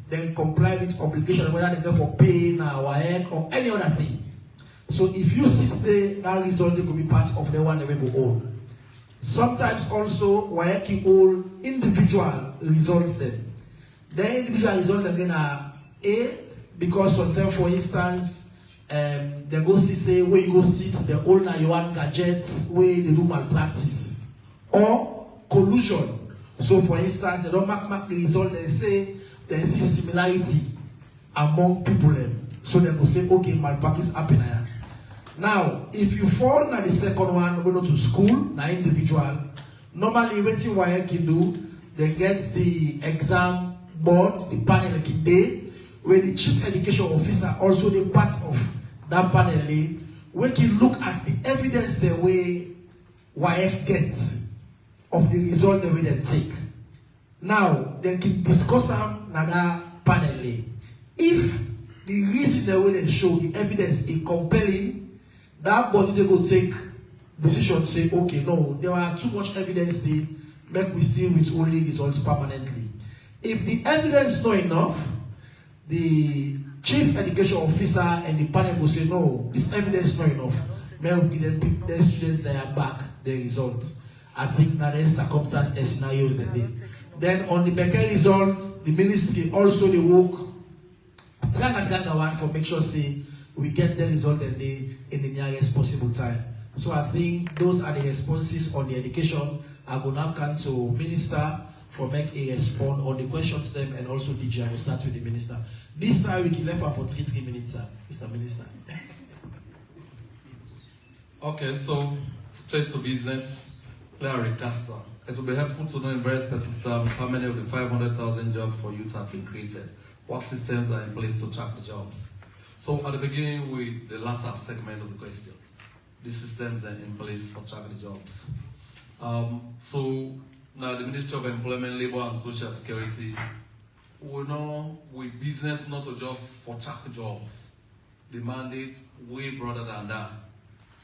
then comply with obligation, whether they go for pay now or any other thing. So if you sit there, that result they could be part of the one they will own. Sometimes also WAEC all individual results them. The individual results them then are A, because sometimes for instance they go see say where you go sit the owner you want gadgets where they do malpractice or collusion. So for instance they don't mark the result, they say there is similarity among people. So they will say, okay, malpractice happen here. Now, if you fall na the second one, go to school, na individual, normally what you can do, they get the exam board, the panel day, where the chief education officer also the part of that panel, where can look at the evidence the way YF gets of the result the way they take. Now, they can discuss them in that panel. If the reason the way they show the evidence is compelling, that body they go take decision say, okay, no, there are too much evidence there, make we still with only results permanently. If the evidence is not enough, the chief education officer and the panel will say, no, this evidence is not enough. May we give them the students that are back the results. I think that there are circumstances and scenarios that they. Then on the Becker results, the ministry also they work one for make sure say we get the result in the nearest possible time. So I think those are the responses on the education. I will now come to minister for make a response on the questions them and also DJ. I will start with the minister. This time we can left for 3 minutes, sir. Mr. Minister. Okay, so straight to business. Larry Castor. It will be helpful to know in very specific terms how many of the 500,000 jobs for youth have been created. What systems are in place to track the jobs? So at the beginning with the latter segment of the question, the systems are in place for tracking the jobs. So now the Ministry of Employment, Labour and Social Security, we know with business not to just for track jobs. The mandate way broader than that.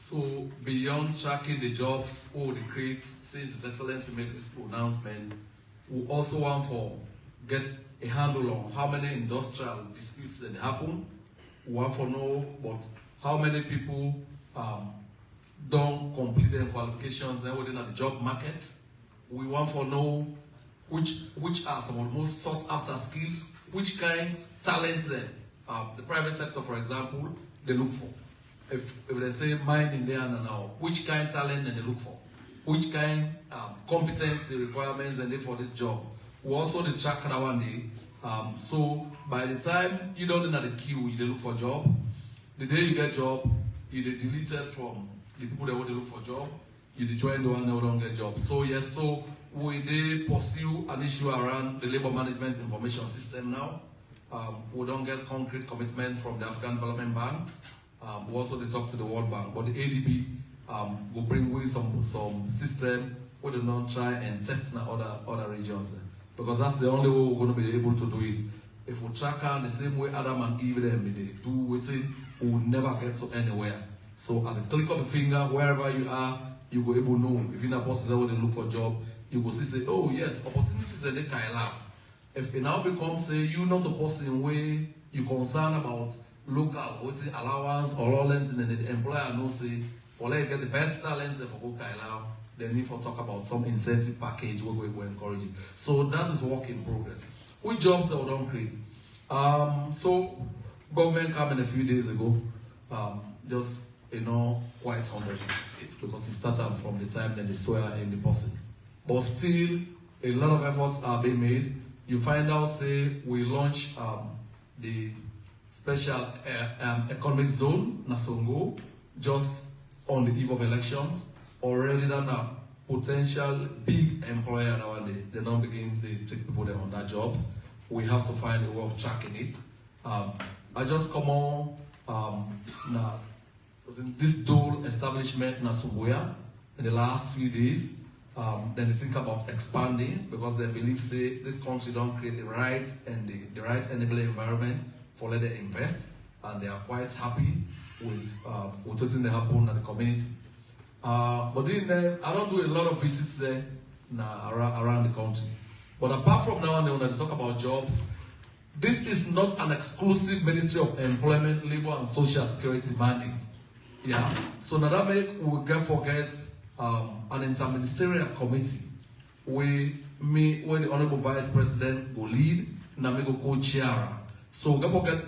So beyond tracking the jobs or the create, since His Excellency make this pronouncement, we also want for get a handle on how many industrial disputes that happen. We want to know about how many people don't complete their qualifications then within the job market. We want to know which are some of the most sought after skills, which kind of talents the private sector, for example, they look for. If they say mine in there and now, which kind of talent they look for, which kind of competency requirements and they for this job. We also the track that one day. So by the time you don't know the queue, you look for job. The day you get job, you deleted from the people that want to look for job. You join the one that don't get job. So yes, so we they pursue an issue around the labor management information system now. We don't get concrete commitment from the African Development Bank. We also they talk to the World Bank, but the ADB will bring with some system where they don't try and test in other regions, because that's the only way we're going to be able to do it. If we track on the same way Adam and Eve they do it, we will never get to anywhere. So at the click of a finger, wherever you are, you will able to know. If you're not possible when they look for a job, you will see say, oh yes, opportunities that they can allow. If it now becomes say you not a person where you concerned about local allowance or allowance and the employer knows say for let you get the best talents for who can allow, then we for talk about some incentive package where we will encourage it. So that is work in progress. Which jobs that we don't create? So government came in a few days ago, just quite humble. It's because it started from the time that the soil in the person. But still a lot of efforts are being made. You find out say we launch the special economic zone, Nasongo, just on the eve of elections, or resident a potential big employer now and they don't begin to take people there on that jobs. We have to find a way of tracking it. I just come on now this dual establishment in Subuya in the last few days. Then they think about expanding because they believe say this country don't create the right and the right enabling environment for let them invest, and they are quite happy with what they happen in the community. But then I don't do a lot of visits there around the country. But apart from now and then, when I talk about jobs, this is not an exclusive Ministry of Employment, Labor and Social Security mandate. Yeah. So now that make we get forget an interministerial committee where the Honorable Vice President will lead, and I go co-chair. So we get forget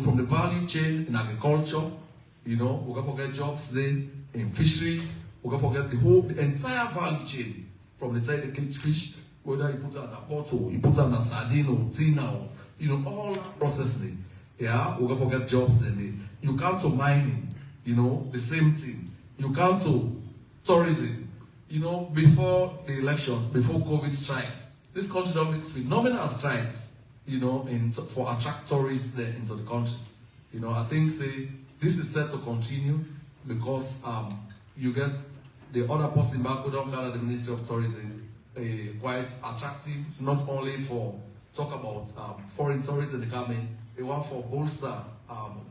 from the value chain in agriculture, we get forget jobs there in fisheries, we get forget the entire value chain from the time they catch fish, whether you put it on a bottle, you put it on a sardine or tina, or all that processing. Yeah, we get forget jobs then. You come to mining, the same thing. You come to tourism, before the elections, before COVID strike, this country don't make phenomenal strides, for attract tourists there into the country. I think this is set to continue because you get the other person back who don't gather the Ministry of Tourism quite attractive, not only for talk about foreign tourists in the coming, they want for bolster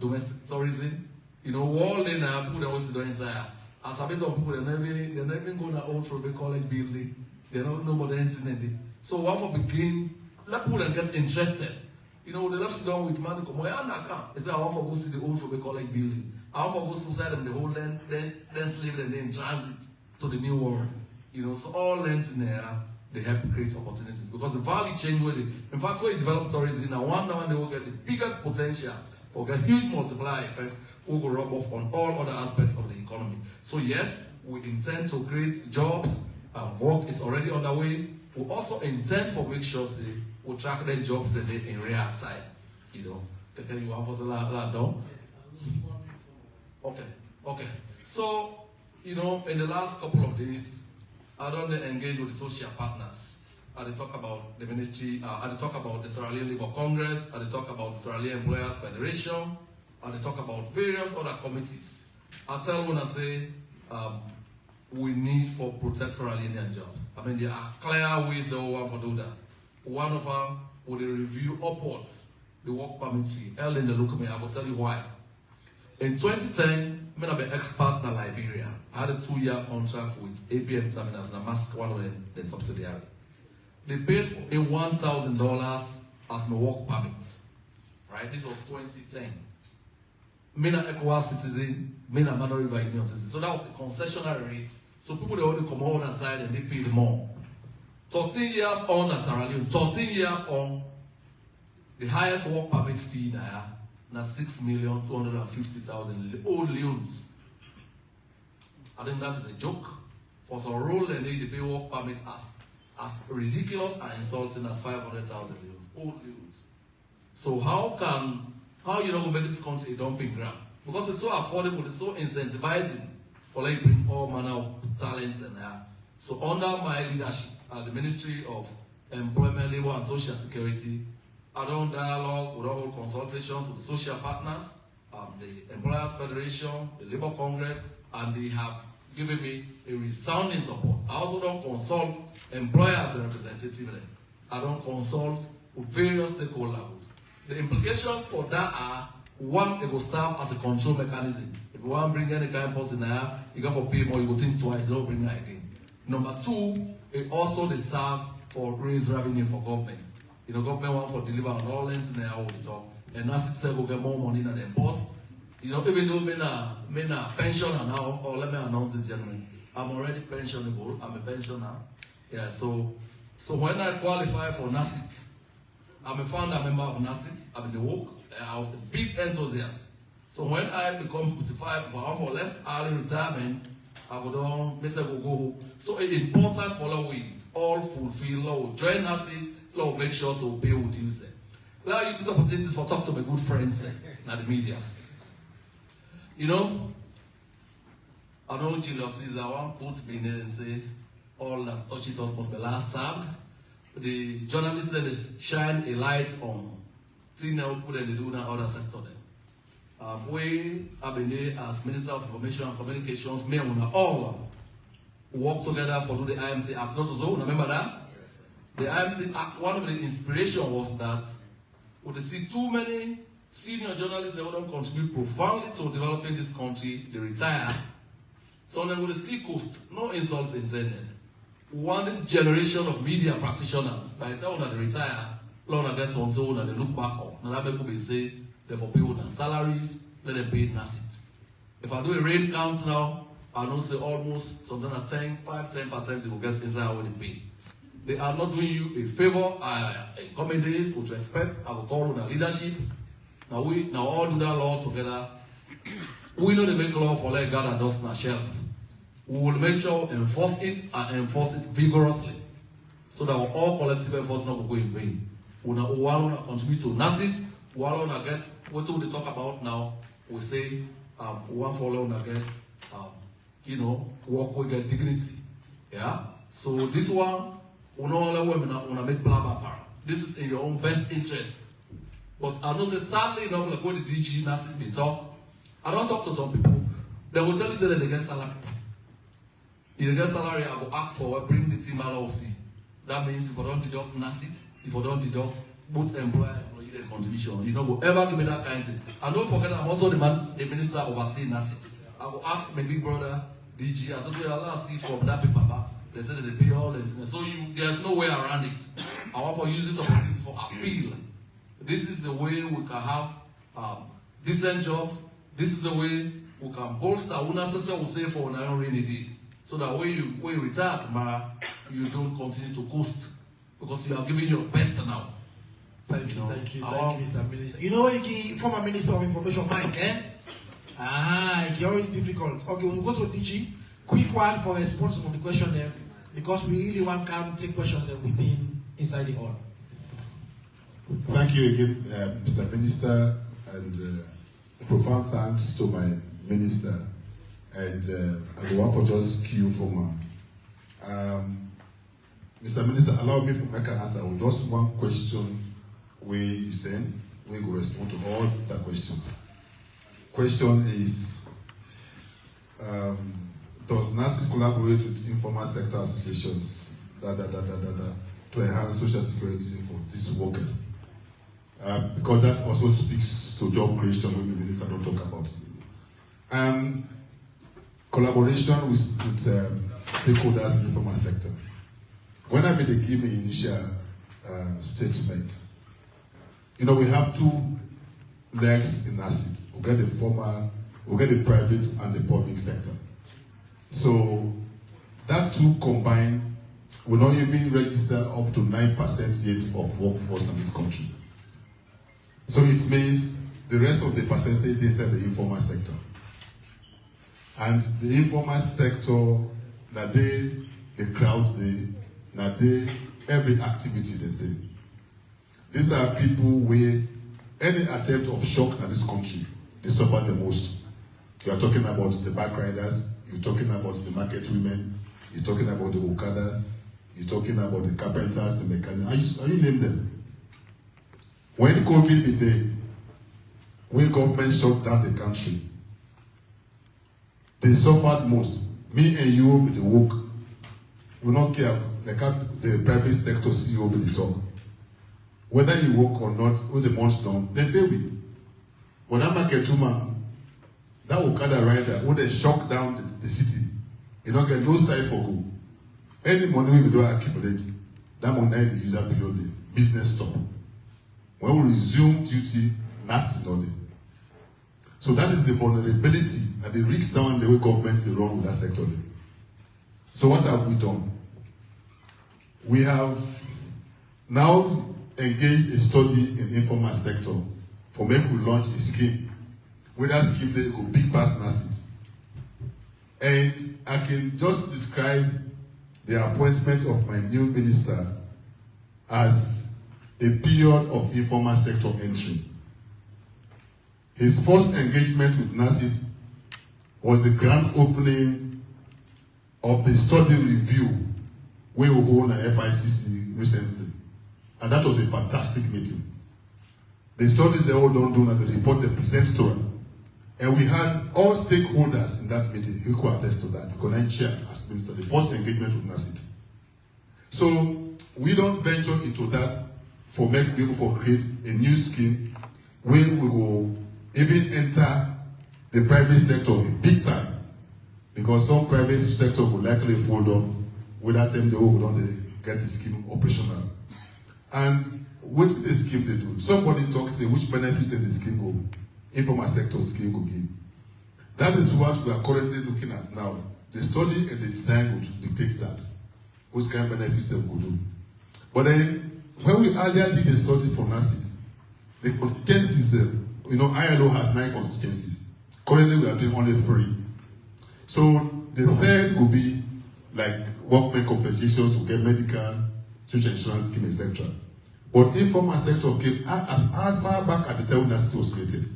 domestic tourism. All in people that was inside. As a base of people, they're never even going to old for the college building. They don't know about anything. So one for begin, let people get interested. They left sit down with man come they say I want to go see the old for the college building. I want to go inside them the whole land, then slave and then transit to the new world. So all lands in there, they help create opportunities because the value chain will in fact when you develop tourism now one they will get the biggest potential for get huge multiplier effects will go rub off on all other aspects of the economy. So yes, we intend to create jobs, work is already underway. We also intend for make sure we track the jobs that they in real time. You have us a lot done. Okay. So, in the last couple of days, I don't engage with the social partners. I talk about the ministry, I talk about the Sierra Leone Labour Congress, I talk about the Sierra Leone Employers Federation, I talk about various other committees. I tell when I say we need for protect Sierra Leonean jobs. There are clear ways that we want to do that. One of them would review upwards the work permit fee held in the local. I will tell you why. In 2010, I'm an expert in Liberia. I had a 2-year contract with APM Terminals, Namask, one of the subsidiary. They paid for a $1,000 as my work permit. Right? This was 2010. I'm an ECOWAS citizen, I'm a Mano River Union citizen. So that was the concessionary rate. So people they only come on that side and they paid more. 13 years on as Sierra Leone, 13 years on, the highest work permit fee now 6,250,000 old leones. I think that is a joke. For some role and they pay work permit as ridiculous and insulting as 500,000 leones, old leones. So how you not going to make this country a dumping ground? Because it's so affordable, it's so incentivizing for like bring all manner of talents and so under my leadership at the Ministry of Employment, Labor and Social Security, I don't dialogue, we don't hold consultations with the social partners, the Employers Federation, the Labour Congress, and they have given me a resounding support. I also don't consult employers representatively. I don't consult with various stakeholders. The implications for that are, one, it will serve as a control mechanism. If you want to bring any kind of person there, you got to pay more, you will think twice, you don't bring that again. Number two, it also they serve for raise revenue for government. Government want to deliver on all ends in there all the time. And that's it, will get more money than their boss. Even though I'm a pensioner now, or let me announce this gentleman. I'm already pensionable, I'm a pensioner. Yeah, so when I qualify for NACIT, I'm a founder member of NACIT, I'm in the work, I was a big enthusiast. So when I become 55, for left early retirement, I would go. So it's important for we all fulfill law, join NACIT, law make sure so pay with you say. Now I use these opportunities for talk to my good friends in the media. I know Julius Caesar one quote me there and say, all that touches us must be last served. The journalists then shine a light on things that we put in the other sector then. We have been there as Minister of Information and Communications, me and all work together for the IMC Act. Also, remember that? Yes, the IMC Act, one of the inspiration was that we see too many senior journalists that don't contribute profoundly to developing this country, they retire. So then with the sea coast, no insults intended. We want this generation of media practitioners, by the time they retire, long as that's on so they look back up. Now that people will say, therefore people their salaries, let them pay NASIT. If I do a rain count now, I know say almost something at 5-10% you will get inside what they pay. They are not doing you a favor. In coming days, what you expect, I will call on our leadership. Now we all do that law together. We know they make law for like God and dust in a shelf. We will make sure we enforce it and enforce it vigorously. So that all collective efforts not will go in vain. We will contribute to NASIT. We will get what we talk about now. We say we want to follow get work with get dignity. Yeah. So this one, we not make blah blah blah. This is in your own best interest. But I know that sadly enough, like when the DG NASIT be talk, I don't talk to some people. They will tell you say that they get salary. If they get salary, I will ask for bring the team out see. That means if I don't deduct NASIT, if I don't deduct both employer and employee their contribution, you know, will ever give me that kind of thing. And don't forget, I'm also the minister overseeing NASIT. I will ask my big brother, DG, I said, well, I'll see from that paper. They said that they pay all the things. So there's no way around it. I want to use this opportunity for appeal. This is the way we can have decent jobs. This is the way we can bolster our necessary will say for our own rainy day. So that when you retire tomorrow, you don't continue to coast. Because you are giving your best now. Thank you, Mr. Minister. You know, former Minister of Information, Mike, eh? It's always difficult. Okay, we'll go to DG. Quick one for response of the question there, because we really want to take questions within inside the hall. Thank you again, Mr. Minister, and profound thanks to my minister. And I want to just queue for Mr. Minister, allow me to make an answer with just one question where you send, we will respond to all the questions. Question is, does NASIT collaborate with informal sector associations to enhance social security for these workers? Because that also speaks to job creation when the minister don't talk about it. Collaboration with stakeholders in the informal sector. When I made the give me initial statement, you know, we have two legs in NASIT. We get the formal, we get the private and the public sector. So that two combined will not even register up to 9% yet of workforce in this country. So it means the rest of the percentage is in the informal sector. And the informal sector, that the crowd, every activity they say. These are people where any attempt of shock in this country, they suffer the most. You are talking about the back riders, you're talking about the market women, you're talking about the Okadas, you're talking about the carpenters, the mechanics. Are you name them? When COVID be there, when government shut down the country, they suffered most. Me and you with the work, we don't care. The private sector CEO will talk. Whether you work or not, when the month's done, then pay we. When that market woman, that Okada rider, when they shock down the city, you don't get no side for who. Any money we don't accumulate, that money the user below the business stop. When we resume duty, that's not it. So that is the vulnerability and the risks down the way government is run with that sector. So what have we done? We have now engaged a study in informal sector for make we launch a scheme. With that scheme, they go big past NASIT. And I can just describe the appointment of my new minister as a period of informal sector entry. His first engagement with NASIT was the grand opening of the study review we will hold at FICC recently. And that was a fantastic meeting. The studies they all done and the report they present to us. And we had all stakeholders in that meeting who could attest to that, because I chaired as minister the first engagement with NACIT. So we don't venture into that for make people for create a new scheme where we will even enter the private sector big time, because some private sector will likely fold up without them they will not get the scheme operational. And what the scheme they do? Somebody talks say which benefits in the scheme go, informal sector scheme will give. That is what we are currently looking at now. The study and the design would dictate that, which kind of benefits they will do. But then when we earlier did a study for NACIT, the constituencies, ILO has 9 constituencies. Currently we are doing only 3. So the third will be like workmen compensations, will get medical, social insurance scheme, etc. But informal sector came as far back as the time when NACIT was created.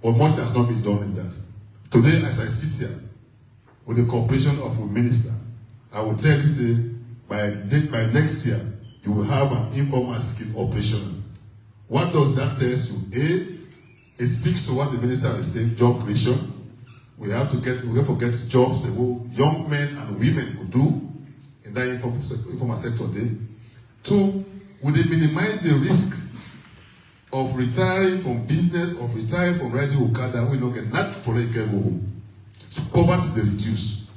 But much has not been done in that. Today, as I sit here, with the cooperation of a minister, I will tell you, say, by next year, you will have an informal scheme operational. What does that tell you? It speaks to what the minister is saying, job creation. We have to get jobs that young men and women could do in that informal sector day. 2, would it minimize the risk of retiring from business, of retiring from riding Okada, we don't get not for a go home. So poverty they reduce.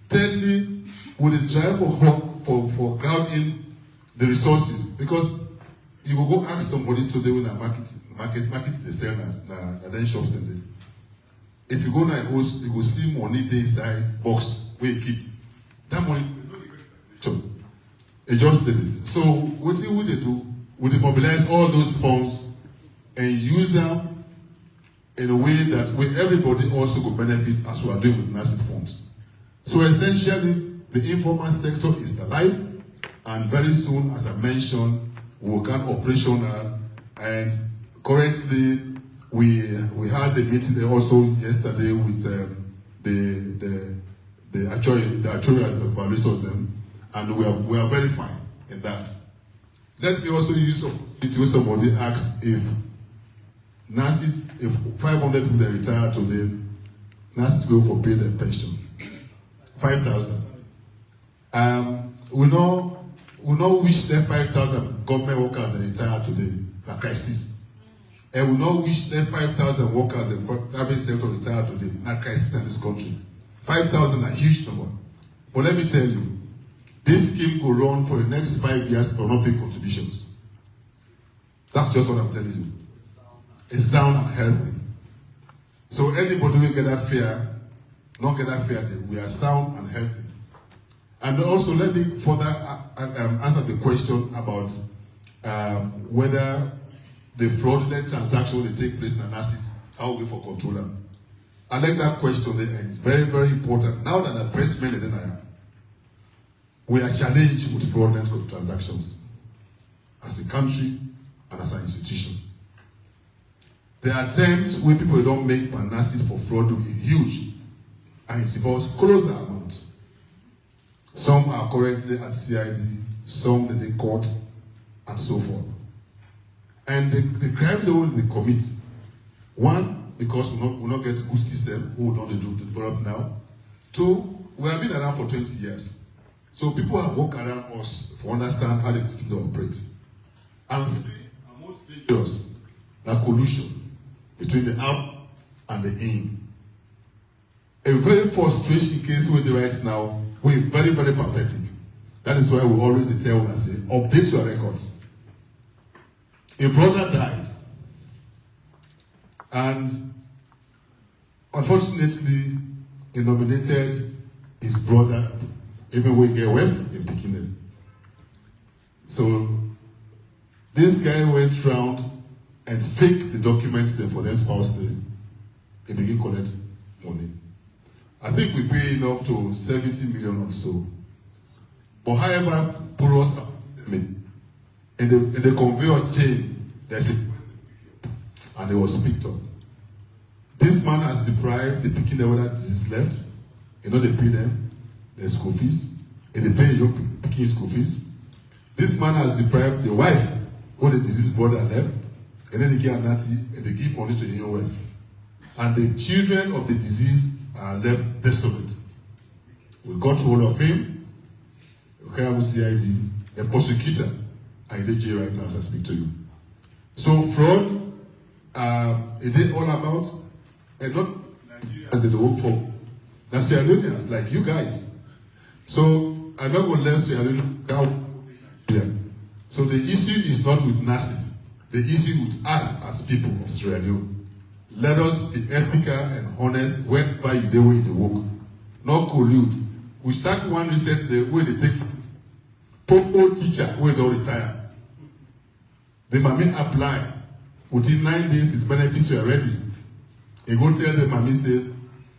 Thirdly, would it try for crowding the resources? Because you will go ask somebody today when a market they sell and then shops in there. If you go to a house, you will see money there inside box where you keep. That money, it just did it. So what would they do? Would they mobilize all those funds and use them in a way that where everybody also could benefit as we are doing with NACIT funds? So essentially, the informal sector is alive, and very soon, as I mentioned, we will become operational. And currently, we had a meeting also yesterday with the actuarial evaluators, and we are very fine in that. Let me also use it when somebody asks if NACIT, if 500 people that retire today, NACIT go for pay their pension. 5,000. We know wish that 5,000 government workers that retire today, a crisis. And we know wish that 5,000 workers in the private sector retire today, a crisis in this country. 5,000 a huge number. But let me tell you, this scheme will run for the next 5 years for not paying contributions. That's just what I'm telling you. It's sound and healthy. So anybody will get that fear, not get that fear, we are sound and healthy. And also let me further answer the question about whether the fraudulent transaction will take place in an asset, how will we for controller? I like that question there, and it's very, very important. Now that the president and I am, we are challenged with fraudulent transactions as a country and as an institution. The attempts where people don't make analysis for fraud is huge, and it involves colossal amounts. Some are currently at CID, some in the court, and so forth. And the crimes they commit, one, because we not get a good system, who don't develop now. 2, we have been around for 20 years. So people have walked around us to understand how the scheme operate. And 3, and most dangerous, the collusion between the out and the in. A very frustration case with the right now, we're very, very pathetic. That is why we always tell us, say, update your records. A brother died, and unfortunately, he nominated his brother, even when he get away in picking. So this guy went round and faked the documents there for their spouse there. He began collect money. I think we paid up to 70 million or so. But however, porous in the conveyor chain, there's a and it was picked up. This man has deprived the picking level that is left. You know, they pay them their school fees, and they pay your picking school fees. This man has deprived the wife who the diseased brother left, and then they give anati and they give money to your wife. And the children of the disease are left desolate. We got hold of him, CID, the prosecutor, and in jail right now as I speak to you. So fraud, it is all about, and not Nigerians that they work for, that's Sierra Leoneans, like you guys. So I'm not going to let Sierra Leone. So the issue is not with NACIT. The issue with us as people of Sierra Leone. Let us be ethical and honest wherever you do in the work. Not collude. We start one recently where they take Popo teacher where they retire. The mommy apply. Within 9 days, his benefits were ready. He go tell the mommy, say,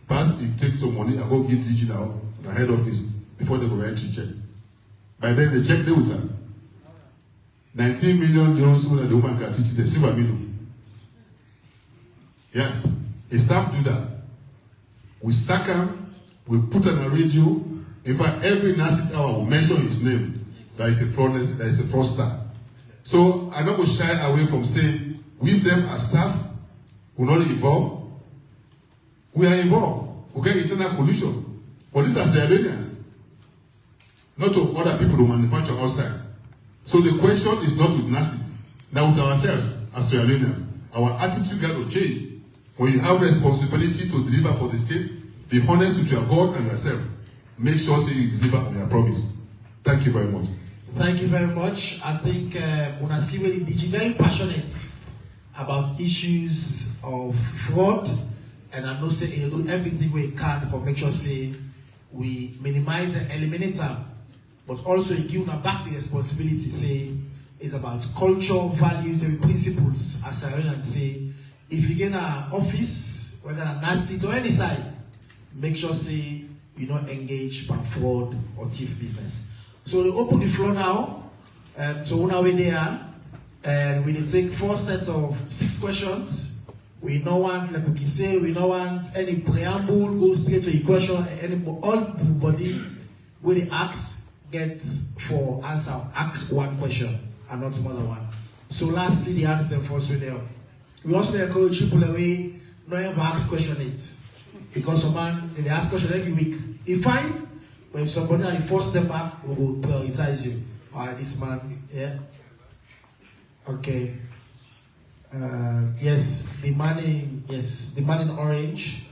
pass, you take some money, I go give teaching now, the head office, before they go write to check. By then, they check the water. 19 million euros so that the woman can teach the silver middle. Yes, a staff do that. We sack him, we put on a radio. In fact, every NACIT hour we mention his name. That is a fraudster, that is a fraudster. So I'm not going to shy away from saying we serve as staff, we're not involved. We are involved. We get internal collusion. But these are Sierra Leoneans. Not to other people who manufacture outside. So the question is not with NACIT, now with ourselves as Sierra Leoneans. Our attitude got to change. When you have responsibility to deliver for the state, be honest with your God and yourself. Make sure that you deliver on your promise. Thank you very much. Thank you very much. I think Munasiweli Digi very passionate about issues of fraud, and I know say he do everything we can for make sure say we minimize and eliminate them, but also he give back the responsibility. Say is about culture, values, and principles. As I and say, if you get an office, whether a NACIT or any side, make sure say you not engage by fraud or thief business. So we open the floor now. So when we there, and we will take 4 sets of 6 questions. We don't want, like we can say, we don't want any preamble, go straight to the question. Everybody when they ask, gets for answer, ask 1 question and not more than 1. So let's see the answer them first with them. We also encourage people away, not ever ask question it. Because someone, they ask question every week. If fine, but if somebody at the first step back, we will prioritize you. Alright, this man, yeah. Okay. Yes, the man in orange.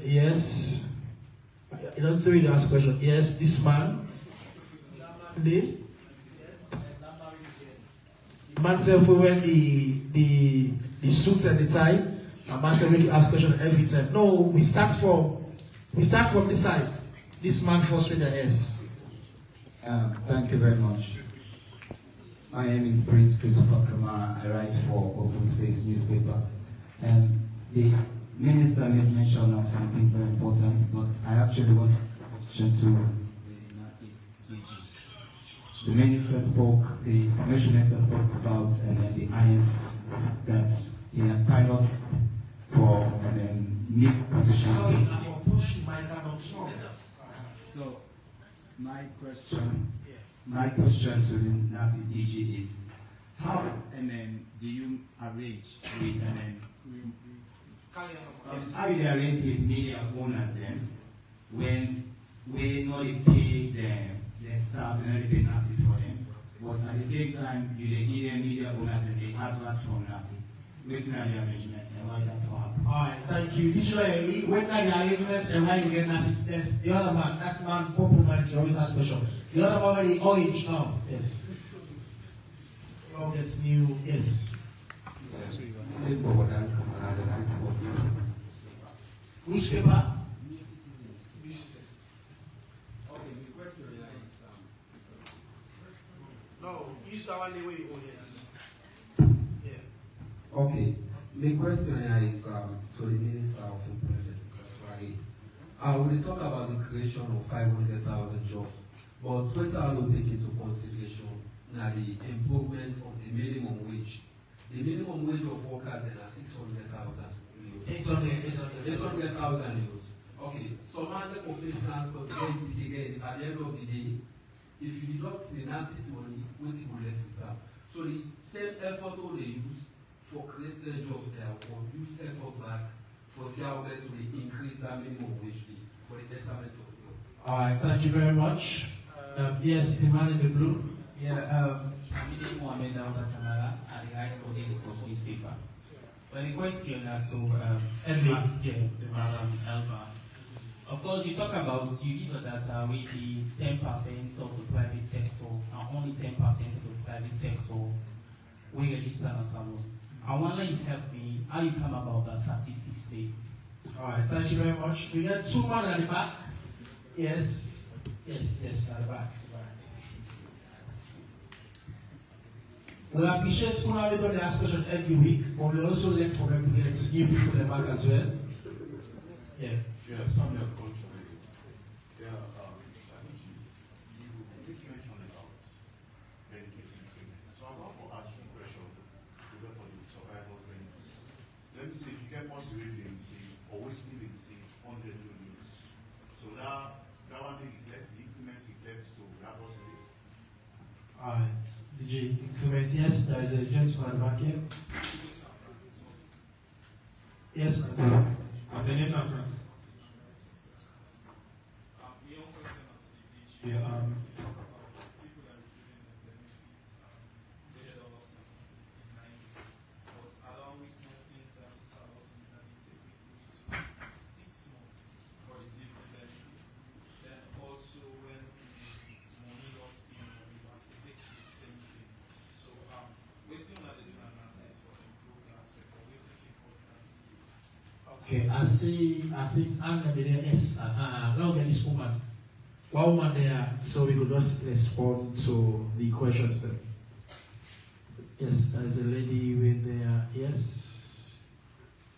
Yes. You don't say the last question. Yes, this man. The man said we wear the suit and the tie. A man said we ask question every time. No, we start from this side. This man first with the yes. Thank you very much. My name is Prince Christopher Kamara. I write for Open Space newspaper. And the minister made mention of something very important, but I actually want to mention to the minister spoke, the information minister spoke about the irons that in a pilot for new positions. So my question to the NACIT DG is, how do you arrange with how you arrange with media owners then when we know they pay the staff and they pay NACIT for them, but at the same time you give them media owners and they advert from NACIT? Waiting at the arrangements and why that will happen. Alright, thank you. Usually, when the arrangements and why you get NACIT, yes, the other man, that's man, purple man, you always ask question. The other one, the orange now, yes. All this new, yes. Which paper? No, use the one the way you go, yes. Yeah. Okay. The question here is to the Minister of Employment. We talk about the creation of 500,000 jobs, but what I will take into consideration now the improvement of the minimum wage. The minimum wage of workers is 600,000. 800,000 euros. Okay, so now the public transport, again, at the end of the day, if you deduct the NASI's money, what you will left with that. So the same effort all they use for creating jobs there, for use efforts back, for see how best we increase that minimum wage for the betterment of the job. All right, thank you very much. Yes, the man in the blue. Yeah, I'm Mohamed Al-Batanara, I write for this newspaper. Well, the question to Madam Elba. Of course, you talk about, you give us that we see 10% of the private sector, and only 10% of the private sector we register as salon. I want to help me, how you come about that statistics today? All right, thank you very much. We got two men at the back. Yes, at the back. We appreciate who have done the ask question every week, but we also learn from them to get new people in the back as well. Yeah. Yeah, Samuel Culture. Yeah, strategy. You did mention about benefiting treatment. So I'm going to ask you a question for the survivor's benefits. Let me see if you get possibility in see or wasting in see 100 million. So that one thing reflects the increment reflects to that possibility. Alright. Did you increment? Yes, there is a gentleman back here. Yes, Francis. I'm the name of Francis. Yeah, people are receiving the benefits, they are also in 9 years. But I don't witness instances are also that it takes to 6 months for receiving the benefits. Then also when the money lost in the bank, it takes the same thing. So waiting on the demand assets for improved aspects or waiting for that. Okay, I think I'm going to be there. Yes, now get this woman. One woman there, so we could just respond to the questions there. Yes, there's a lady with there. Yes.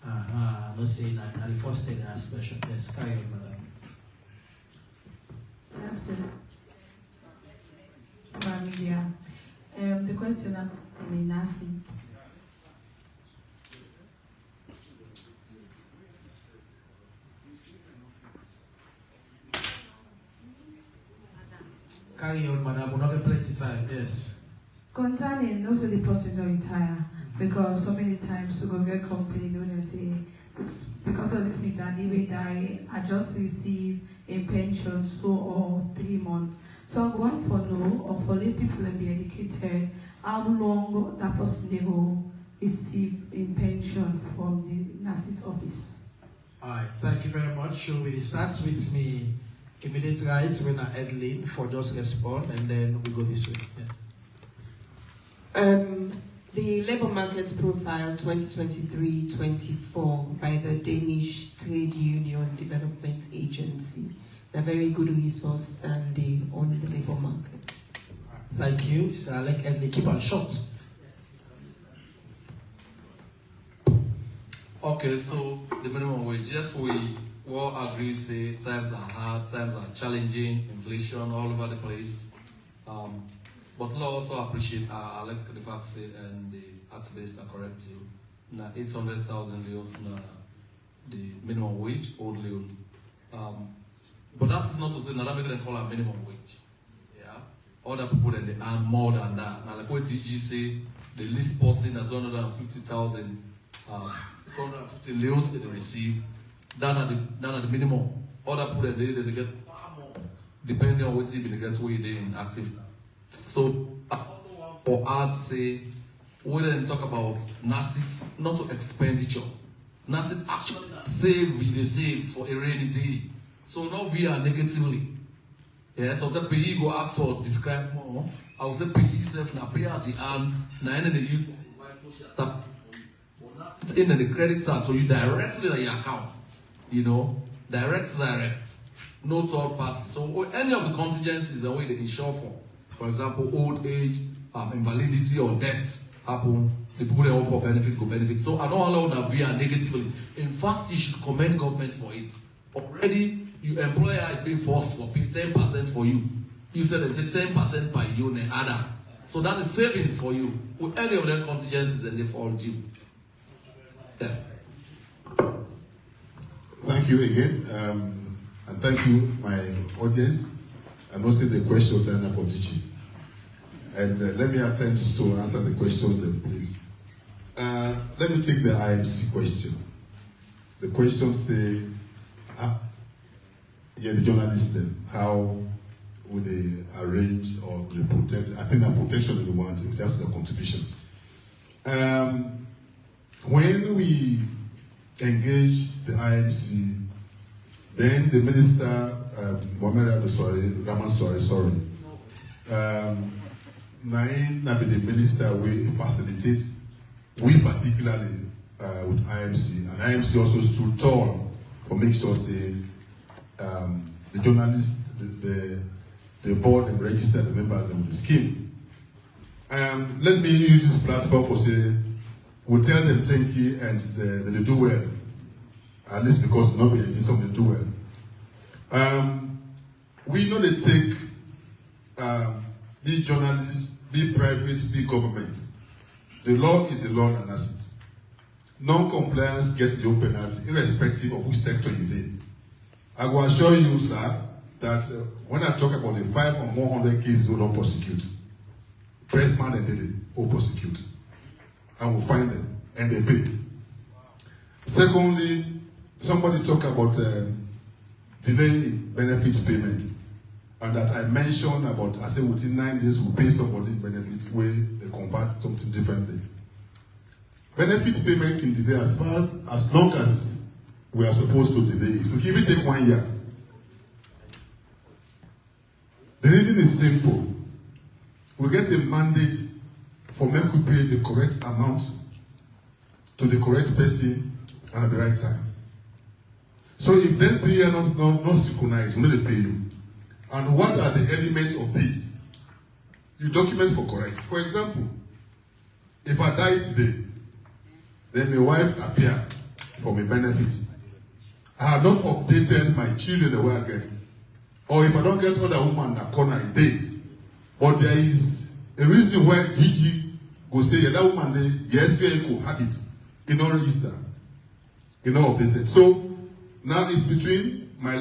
No saying that. The first thing I asked question. Yes, carry on, madam. Good afternoon. The question of the NASIT. Carry on, madam. We're not going to plenty time. Yes. Concerning also the person don't retire, because so many times we go get complaint when they say it's because of this thing that they will die, I just receive a pension 2 or 3 months. So I want for know or for let people be educated how long that person they will receive a pension from the NASIT office. Alright, thank you very much. So we start with me immediate right when I headline for just respond and then we go this way. Yeah. The Labour Market Profile 2023-24 by the Danish Trade Union Development Agency. They're very good resource and they on the labour market. Thank you. So I like and they keep on short. Okay, so the minimum wage, yes, we all agree, say times are hard, times are challenging, inflation all over the place. But we also appreciate our elected fact say and the activists are correct too. Now 800,000 leons na the minimum wage, old leon. But that's not to say that we can call a minimum wage. Yeah. Other people that they earn more than that. Now like what DG say, the least person has 150,000 250 leons that they receive. Than at the minimum. Other people that they get far more depending on what they get where they in access. So I also want for art say we then talk about NASIT, not to expenditure. NASIT actually save for a rainy day. So not via negatively. Yeah, so the pay go ask for describe more. I will say pay yourself now pay as the earn now and they use to provide social services for you. But NASIT in the credit card so you directly on your account. You know, direct, no third party. So any of the contingencies the way they insure for example, old age, invalidity or death happen, the people they offer benefit go benefit. So I don't allow that via negatively. In fact, you should commend government for it. Already, your employer is being forced to pay 10% for you. You said they take 10% per unit, other So that is savings for you. With any of their contingencies, and they fall due. Yeah. Thank you again, and thank you, my audience, and also the question for DG. And let me attempt to answer the questions then, please. Let me take the IMC question. The question say, the journalists then, how would they arrange or would they protect? I think that protection is the one in terms of the contributions. When we engage the IMC, then the minister, Raman Sorry, Nain be the minister we facilitate, we particularly with IMC, and IMC also stood tall for make sure say the journalists, the board and register the members of the scheme. Let me use this platform for say, we'll tell them thank you and they do well. At least because nobody is something to do well. We know they take be journalists, be private, be government. The law is the law and that's it. Non-compliance gets no penalty, irrespective of which sector you did. I will assure you, sir, that when I talk about the 5 or more hundred cases we don't prosecute, pressman and did it, or prosecute. I will find them and they pay. Secondly, somebody talk about delay in benefits payment, and that I mentioned about, I said within 9 days we pay somebody benefits where they convert something differently. Benefits payment can delay as long as we are supposed to delay it. We can even take 1 year. The reason is simple. We get a mandate for them to pay the correct amount to the correct person and at the right time. So if then 3 years not synchronized, we need to pay you. And what are the elements of this? You document for correct. For example, if I die today, then my wife appear for my benefit. I have not updated my children the way I get. Or if I don't get other woman that corner a day, but there is a reason why Gigi go say, yeah, that woman there, yes, we could have it. In no register. In no updated. So now it's between my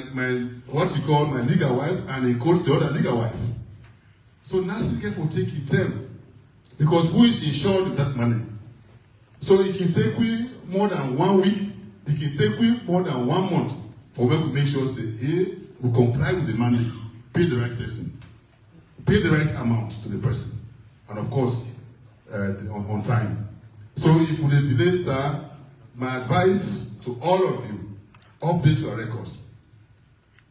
what you call my legal wife and he quotes the other legal wife. So NASICA will take it term. Because who is insured with that money? So it can take we more than 1 week, it can take we more than 1 month for me to make sure that hey, we comply with the mandate, pay the right person, pay the right amount to the person, and of course, on time. So if we delay, sir, my advice to all of you, update your records.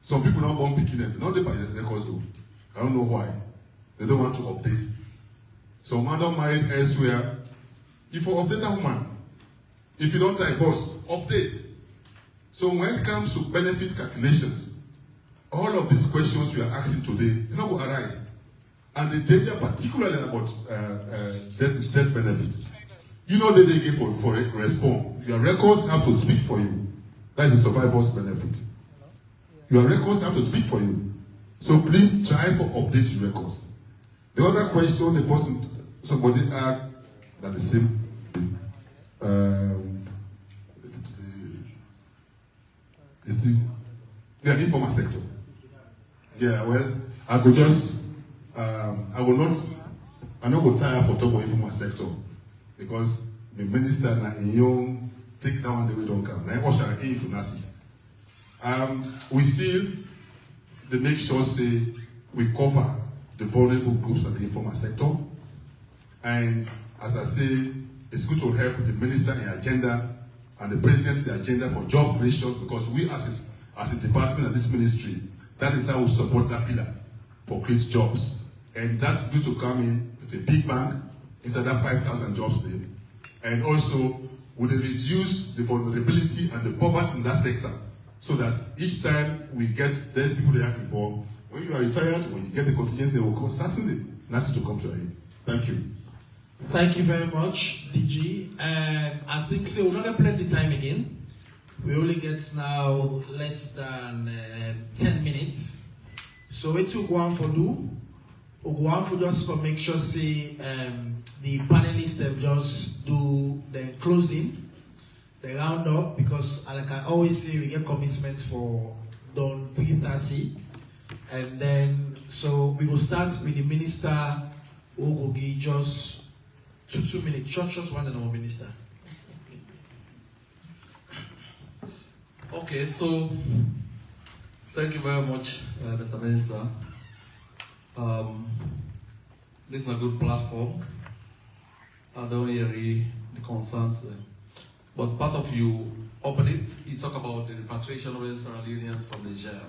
Some people don't want picking them, not they buy the records though. I don't know why. They don't want to update. Some man married elsewhere. If you update a woman, if you don't divorce, update. So when it comes to benefit calculations, all of these questions we are asking today, you know, will arise. And the danger particularly about death benefit. You know that they give for a response. Your records have to speak for you. That is the survivor's benefit. Your records have to speak for you. So please try to update your records. The other question, the person, somebody asked that the same. Is the informal sector. Yeah, well, I could just, I'm not going to tire for talk about informal sector because the minister and young take that one the way don't come. Now, usher in to NASIT. We still, they make sure say we cover the vulnerable groups of the informal sector. And as I say, it's good to help the minister in agenda and the presidency agenda for job creations because we as a department of this ministry, that is how we support that pillar for create jobs. And that's going to come in, it's a big bang, inside that 5,000 jobs there. And also, would reduce the vulnerability and the poverty in that sector so that each time we get the people they are involved, when you are retired, when you get the contingency, they will come, certainly, NASIT to come to aid. Thank you. Thank you very much, DG. I think so. We're not going to plenty time again. We only get now less than 10 minutes. So what you go on for do? we go on for just for make sure say the panelists them just do the closing, the round up, because like I always say, we get commitment for done 3:30, and then so we will start with the minister who will give just 2 minutes, short one and our minister. Okay, so thank you very much, Mr. Minister. This is a good platform. I don't hear the concerns, but part of you open it. You talk about the repatriation of the Sierra Leoneans from Niger.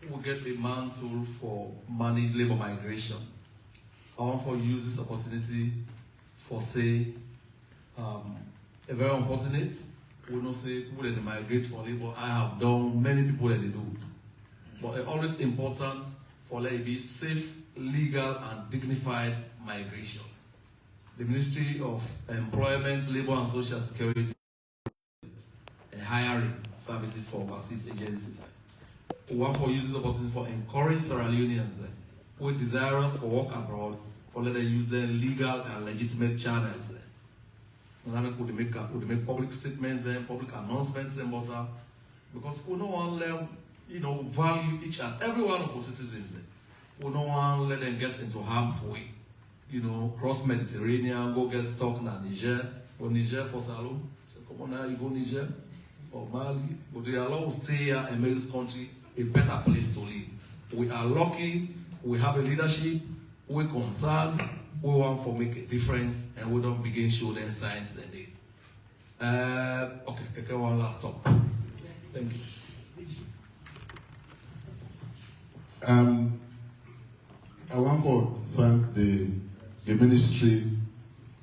We get a mantle for managed labor migration. I want to use this opportunity for say a very unfortunate. We don't say people that migrate for labor. I have done many people that they do, but it's always important for let it be safe, legal, and dignified migration. The Ministry of Employment, Labor and Social Security and hiring services for overseas agencies. We want to use this opportunity for encourage Sierra Leoneans who are desirous for work abroad for let them use their legal and legitimate channels. Could they make public statements and public announcements and but because we don't want them, value each and every one of our citizens. We don't want to let them get into harm's way. Cross Mediterranean, go get stuck in Niger, or Niger for Salon. So come on now, you go Niger or Mali, but they allow us to stay here and make this country a better place to live. We are lucky, we have a leadership, we're concerned, we want to make a difference, and we don't begin showing them signs and it. Okay, one last stop. Thank you. I want to thank the ministry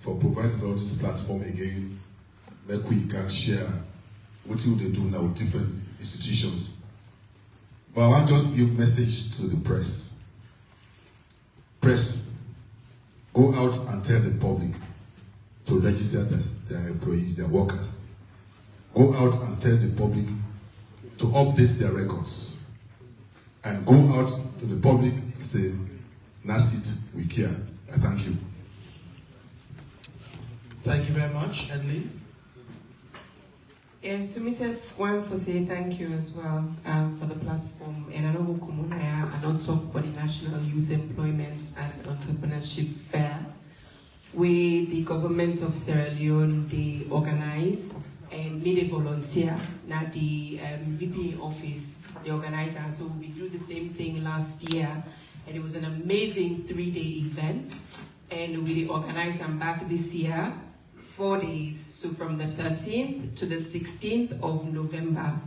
for providing all this platform again, that we can share what they do now with different institutions. But I want to just give a message to the press. Press, go out and tell the public to register their employees, their workers. Go out and tell the public to update their records. And go out to the public and say, Nasit, we care. I thank you. Thank you very much, Edley. And submitted one for say thank you as well for the platform. And I know Kumunaya and on top for the National Youth Employment and Entrepreneurship Fair, where the government of Sierra Leone they organize and made a volunteer. Now the VP office they organize, and so we do the same thing last year, and it was an amazing 3-day event. And we organized them back this year. 4 days, so from the 13th to the 16th of November.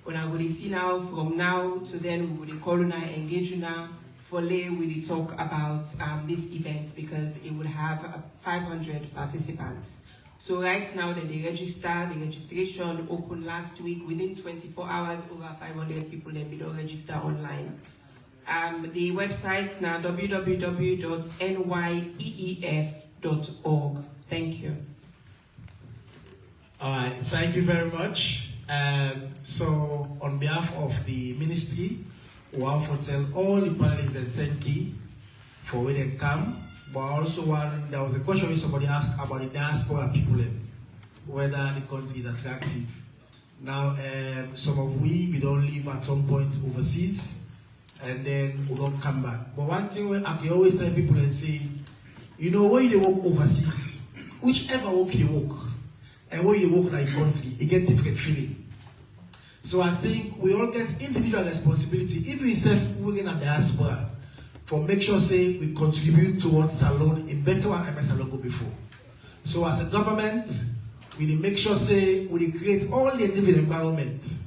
When I will see now, from now to then, we will call and engage now for lay we talk about this event because it will have 500 participants. So right now, the registration opened last week. Within 24 hours, over 500 people have been register online. The website now www.nyeef.org. Thank you. All right, thank you very much. So on behalf of the ministry, we want to tell all the panelists and thank you for where they come. But also there was a question which somebody asked about the diaspora people, whether the country is attractive. Now, some of we don't live at some point overseas, and then we don't come back. But one thing I can always tell people and say, when you work overseas, whichever work you work, and when you work in a country, you get different feeling. So I think we all get individual responsibility, even if we're in a diaspora, for make sure say we contribute towards Salone in better one MS Salone go before. So as a government, we need make sure say we create all the living environment,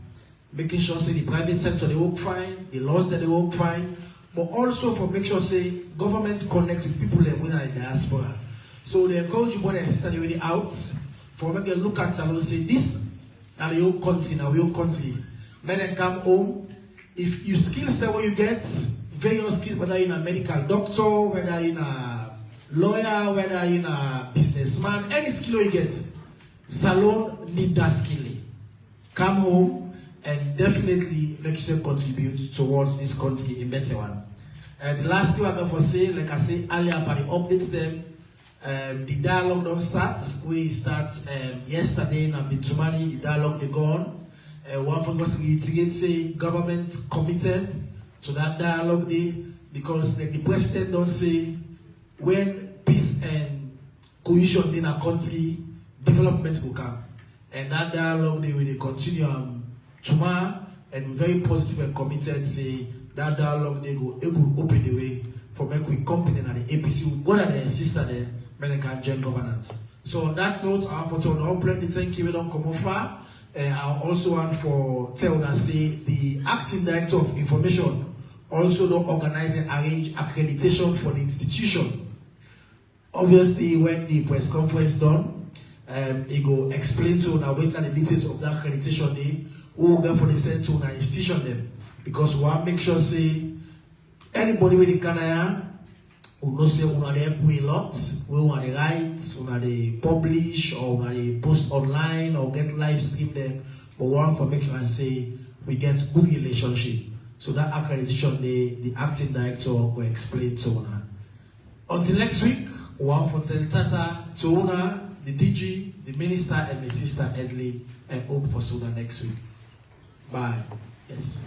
making sure say the private sector they work fine, the laws that they work fine, but also for make sure say government connect with people that within the diaspora. So they encourage you brother and sister they already out for make them look at Salone and say this now the old country, now we own country. Let them come home. If you skills that way you get various skills, whether you're a medical doctor, whether you're a lawyer, whether you're a businessman, any skill you get, Salone need that skill. Come home and definitely make yourself contribute towards this country in better one. And the last thing I'm going to say, like I said earlier, by the updates them, the dialogue don't start. We start yesterday in Abitumani, the dialogue they gone. One for us to reiterate, say government committed to that dialogue day, because the president don't say when peace and cohesion in a country, development will come. And that dialogue they will continue tomorrow, and we're very positive and committed, say that dialogue they go able to open the way for make we company and the APC, what are the sister there, when they can join governance. So on that note, I want to all plenty thank you, we don't come far. And I also want for tell us say the acting director of information also don't organize and arrange accreditation for the institution. Obviously, when the press conference done, he go explain to now wait the details of that accreditation day, who will go for the send to an institution them. Because we want to make sure say anybody with the Canada will not say we help a lot, we want to write, we want to publish, or we want to post online or get live stream them. But we want to make sure and say we get good relationship. So that accreditation the acting director will explain to Una. Until next week, we want to tell Tata to Una, the DG, the minister, and the sister Edley, and hope for Suna next week. Bye. Yes.